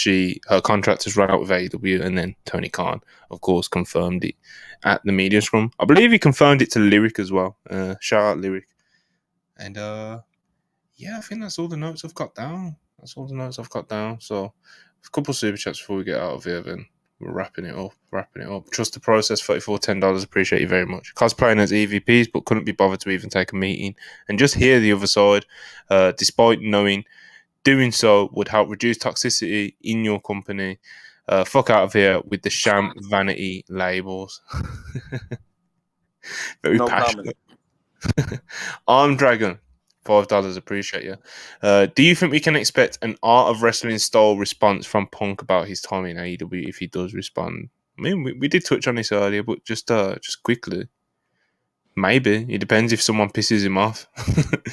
her contract has run out with AEW, and then Tony Khan, of course, confirmed it at the media scrum. I believe he confirmed it to Lyric as well. Shout out Lyric. And I think that's all the notes I've got down. So a couple of super chats before we get out of here, then. We're wrapping it up. Trust the process, $34, appreciate you very much. Cosplaying as EVPs, but couldn't be bothered to even take a meeting and just hear the other side, despite knowing doing so would help reduce toxicity in your company. Fuck out of here with the sham vanity labels. Very no passionate. Arm Dragon, $5, appreciate you. Do you think we can expect an Art of Wrestling style response from Punk about his time in AEW if he does respond? I mean, we did touch on this earlier, but just quickly, maybe it depends if someone pisses him off.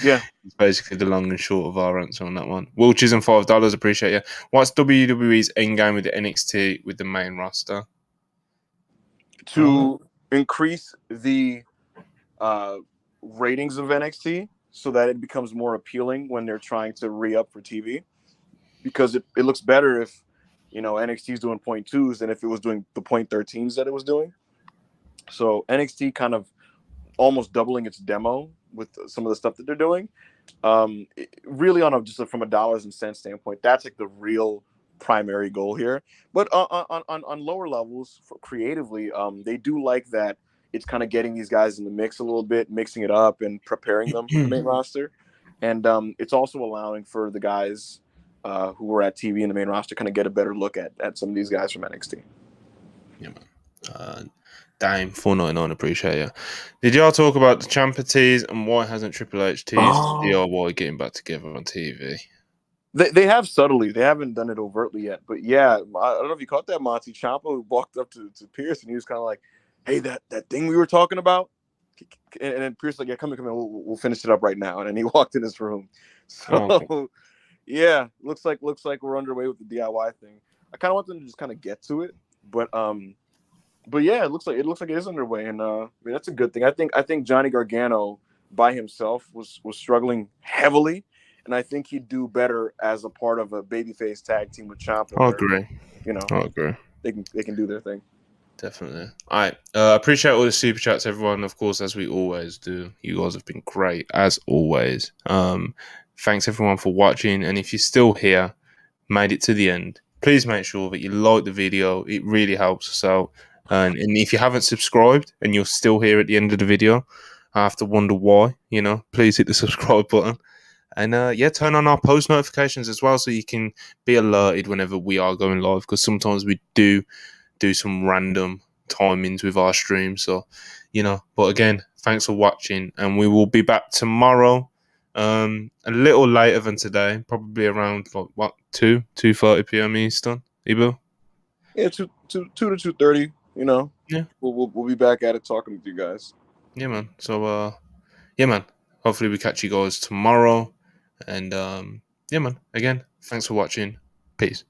Yeah. It's basically the long and short of our answer on that one. Wilches and $5, appreciate you. What's WWE's end game with the NXT with the main roster? To increase the ratings of NXT so that it becomes more appealing when they're trying to re-up for TV, because it looks better if NXT is doing .2s than if it was doing the .13s that it was doing. So NXT kind of almost doubling its demo with some of the stuff that they're doing. Really on from a dollars and cents standpoint, that's like the real primary goal here. But on lower levels, creatively, they do like that it's kind of getting these guys in the mix a little bit, mixing it up and preparing them for the main roster. And it's also allowing for the guys who were at TV in the main roster kind of get a better look at some of these guys from NXT. Yeah, man. Dame, 499, appreciate you. Did y'all talk about the Ciampa tease and why hasn't Triple H teased DIY getting back together on TV? They have subtly. They haven't done it overtly yet. But yeah, I don't know if you caught that, Monty. Ciampa walked up to Pierce and he was kind of like, hey, that thing we were talking about? And then Pierce like, yeah, come in. We'll finish it up right now. And then he walked in his room. So, yeah, looks like we're underway with the DIY thing. I kind of want them to just kind of get to it. But yeah, it looks like it is underway. And I mean, that's a good thing. I think Johnny Gargano by himself was struggling heavily. And I think he'd do better as a part of a babyface tag team with Ciampa. I agree. I agree. They can do their thing. Definitely. All right. Appreciate all the super chats, everyone. Of course, as we always do. You guys have been great, as always. Thanks, everyone, for watching. And if you're still here, made it to the end, please make sure that you like the video. It really helps us out. And if you haven't subscribed and you're still here at the end of the video, I have to wonder why. Please hit the subscribe button. And turn on our post notifications as well so you can be alerted whenever we are going live, because sometimes we do some random timings with our stream. So, but again, thanks for watching, and we will be back tomorrow, a little later than today, probably around 2:30 p.m. Eastern. Ibu? Yeah, 2 to 2:30. Yeah, we'll be back at it talking with you guys. Yeah, man. So, man. Hopefully we catch you guys tomorrow, and man. Again, thanks for watching. Peace.